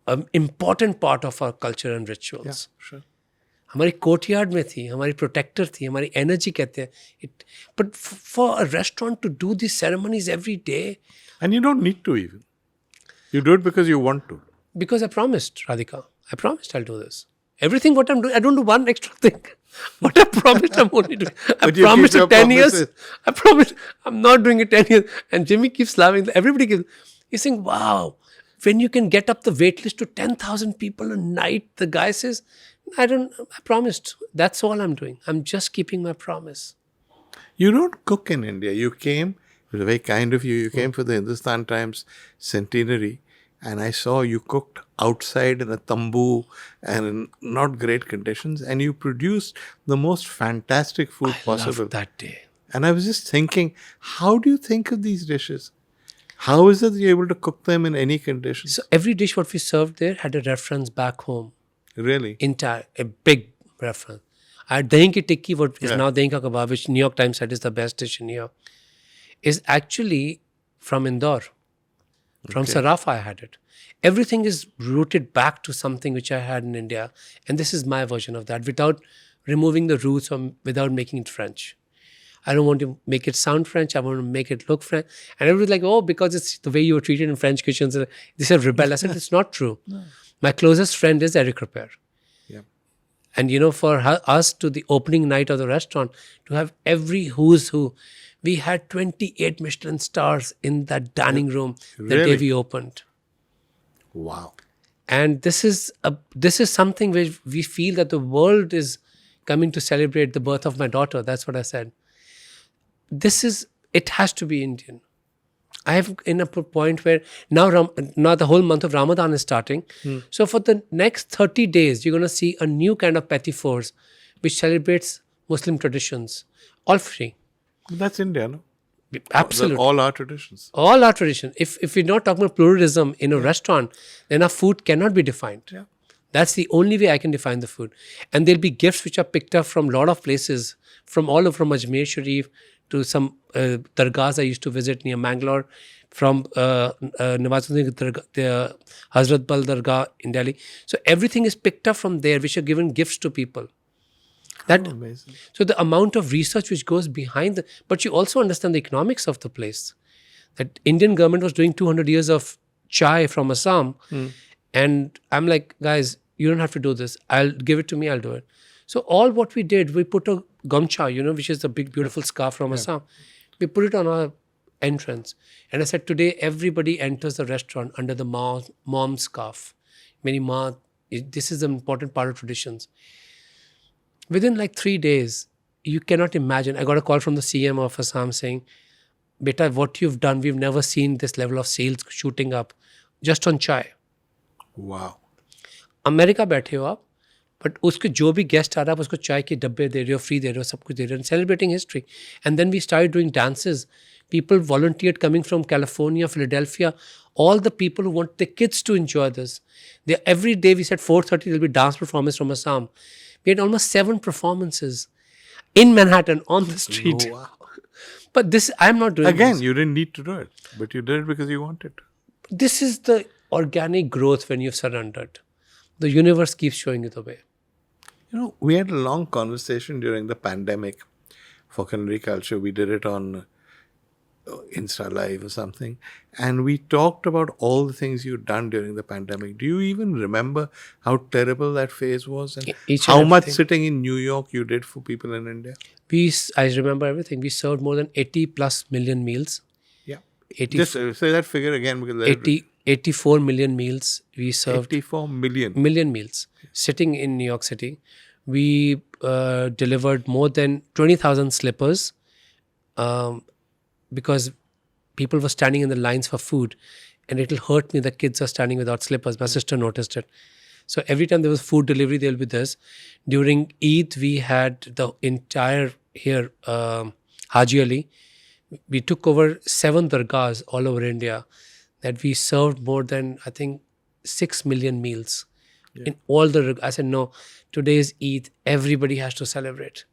an important part of our culture and rituals. Yeah, sure. हमारी courtyard में थी, हमारी protector थी, हमारी energy कहते हैं. But for a restaurant to do these ceremonies every day. And you don't need to even. You do it because you want to. Because I promised, Radhika. I promised I'll do this. Everything what I'm doing, I don't do one extra thing. What I promised, I'm only doing. I promised it 10 years. I promised I'm not doing it 10 years. And Jimmy keeps laughing. Everybody keeps, he's saying, wow, when you can get up the waitlist to 10,000 people a night, the guy says, I promised. That's all I'm doing. I'm just keeping my promise. You don't cook in India. You came, it was very kind of you. You came for the Hindustan Times centenary. And I saw you cooked outside in a tambu and in not great conditions. And you produced the most fantastic food possible. Loved that day. And I was just thinking, how do you think of these dishes? How is it that you're able to cook them in any conditions? So every dish what we served there had a reference back home. Really? A big reference. I had dahi ki tikki, what is now dahi ka kebab, which New York Times said is the best dish in New York, is actually from Indore. From Sarafa I had it. Everything is rooted back to something which I had in India. And this is my version of that, without removing the roots or without making it French. I don't want to make it sound French. I want to make it look French. And everybody's like, oh, because it's the way you were treated in French kitchens. They said rebel. I said, it's not true. No. My closest friend is Eric Ripert. Yeah. And for us to the opening night of the restaurant, to have every who's who, we had 28 Michelin stars in that dining room the day we opened. Wow. And this is something which we feel that the world is coming to celebrate the birth of my daughter. That's what I said. It has to be Indian. I have in a point where now the whole month of Ramadan is starting. So for the next 30 days, you're going to see a new kind of petit fours which celebrates Muslim traditions. All free. That's India, no? Absolutely. All our traditions. All our traditions. If we're not talking about pluralism in a restaurant, then our food cannot be defined. Yeah. That's the only way I can define the food. And there'll be gifts which are picked up from a lot of places, from all over, from Ajmer Sharif to some dargahs I used to visit near Mangalore, from Nawazuddin the Hazrat Bal Dargah in Delhi. So everything is picked up from there, which are given gifts to people. Amazing. So the amount of research which goes behind but you also understand the economics of the place. That Indian government was doing 200 years of chai from Assam. And I'm like, guys, you don't have to do this. I'll give it to me, I'll do it. So all what we did, we put a gamcha, which is the big beautiful scarf from Assam. We put it on our entrance. And I said, today everybody enters the restaurant under the mom's scarf. This is an important part of traditions. Within like 3 days, you cannot imagine. I got a call from the CM of Assam saying, Beta, what you've done, we've never seen this level of sales shooting up just on chai. Wow. America बैठे हो आप, But उसके जो भी guest आ रहा है, आप उसको चाय के डब्बे दे रहे हो, free दे रहे हो, सब कुछ दे रहे हो, and celebrating history. And then we started doing dances. People volunteered coming from California, Philadelphia, all the people who want their kids to enjoy this. Every day we said 4:30 there will be dance performance from Assam. We had almost 7 performances in Manhattan on the street. Oh, wow. But this, I'm not doing Again, this. you didn't need to do it, but you did it because you wanted to. This is the organic growth when you've surrendered. The universe keeps showing you the way. You know, we had a long conversation during the pandemic for Culinary Culture. We did it on Insta Live or something. And we talked about all the things you'd done during the pandemic. Do you even remember how terrible that phase was? And Each and how much everything. sitting in New York you did for people in India? I remember everything. We served more than 80 plus million meals. Yeah. 80, Just say that figure again because 84 million meals we served. 84 million. Million meals sitting in New York City. We delivered more than 20,000 slippers because people were standing in the lines for food, and it'll hurt me. The kids are standing without slippers. My sister noticed it. So every time there was food delivery, there'll be this. During Eid, we had the entire here Haji Ali. We took over 7 dargahs all over India that we served more than, I think, 6 million meals. Yeah. In all the, I said, no, today is Eid. Everybody has to celebrate.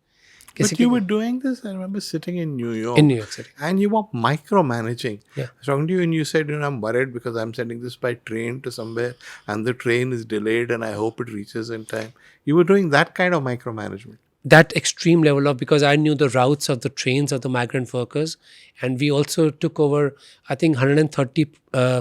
But you were doing this, I remember sitting in New York. In New York City. And you were micromanaging. Yeah. I was talking to you and you said, I'm worried because I'm sending this by train to somewhere and the train is delayed and I hope it reaches in time. You were doing that kind of micromanagement. That extreme level of, because I knew the routes of the trains of the migrant workers, and we also took over, I think, 130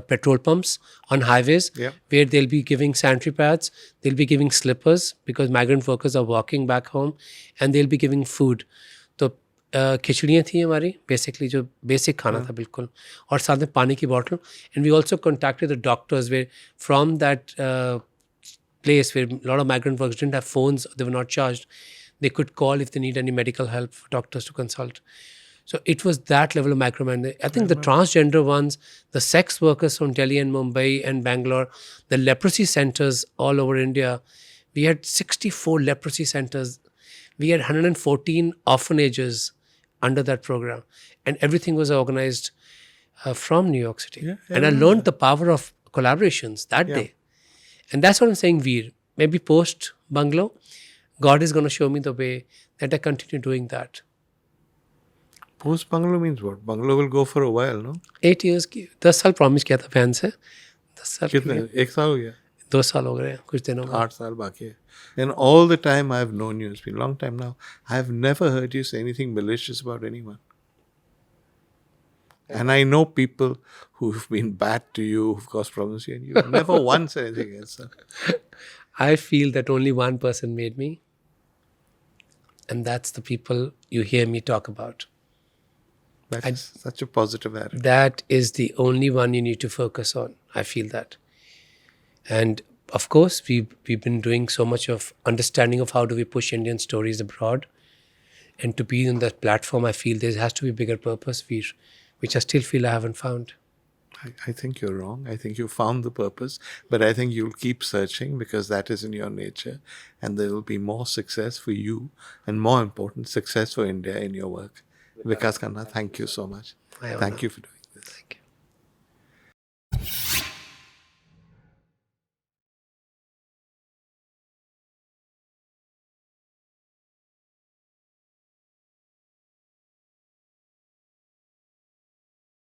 petrol pumps on highways, where they'll be giving sanitary pads, they'll be giving slippers because migrant workers are walking back home, and they'll be giving food. तो खिचड़ियाँ थी हमारी, basically जो basic खाना था बिल्कुल, और साथ में पानी की bottle. And we also contacted the doctors where from that place where a lot of migrant workers didn't have phones, they were not charged. They could call if they need any medical help for doctors to consult. So it was that level of micromanagement. I think the transgender ones, the sex workers from Delhi and Mumbai and Bangalore, the leprosy centers all over India. We had 64 leprosy centers. We had 114 orphanages under that program. And everything was organized from New York City. And I learned the power of collaborations that day. And that's what I'm saying, Vir. Maybe post Bungalow, God is going to show me the way that I continue doing that. Post Bungalow means what? Bungalow will go for a while, no? 8 years की 10 साल promise किया था fan से 10 साल कितने? 1 साल हो गया? 2 साल हो गए कुछ दिनों में 8 साल बाकी है. And all the time I've known you, it's been a long time now, I've never heard you say anything malicious about anyone. And I know people who've been bad to you, who've caused problems to you, and you've never once said anything else. I feel that only one person made me. And that's the people you hear me talk about. That is such a positive attitude. That is the only one you need to focus on. I feel that. And of course, we've been doing so much of understanding of how do we push Indian stories abroad. And to be on that platform, I feel there has to be a bigger purpose, Vir, which I still feel I haven't found. I think you're wrong. I think you found the purpose, but I think you'll keep searching because that is in your nature, and there will be more success for you, and more important, success for India in your work. Vikas Khanna, thank you so much. Thank you for doing this. Thank you.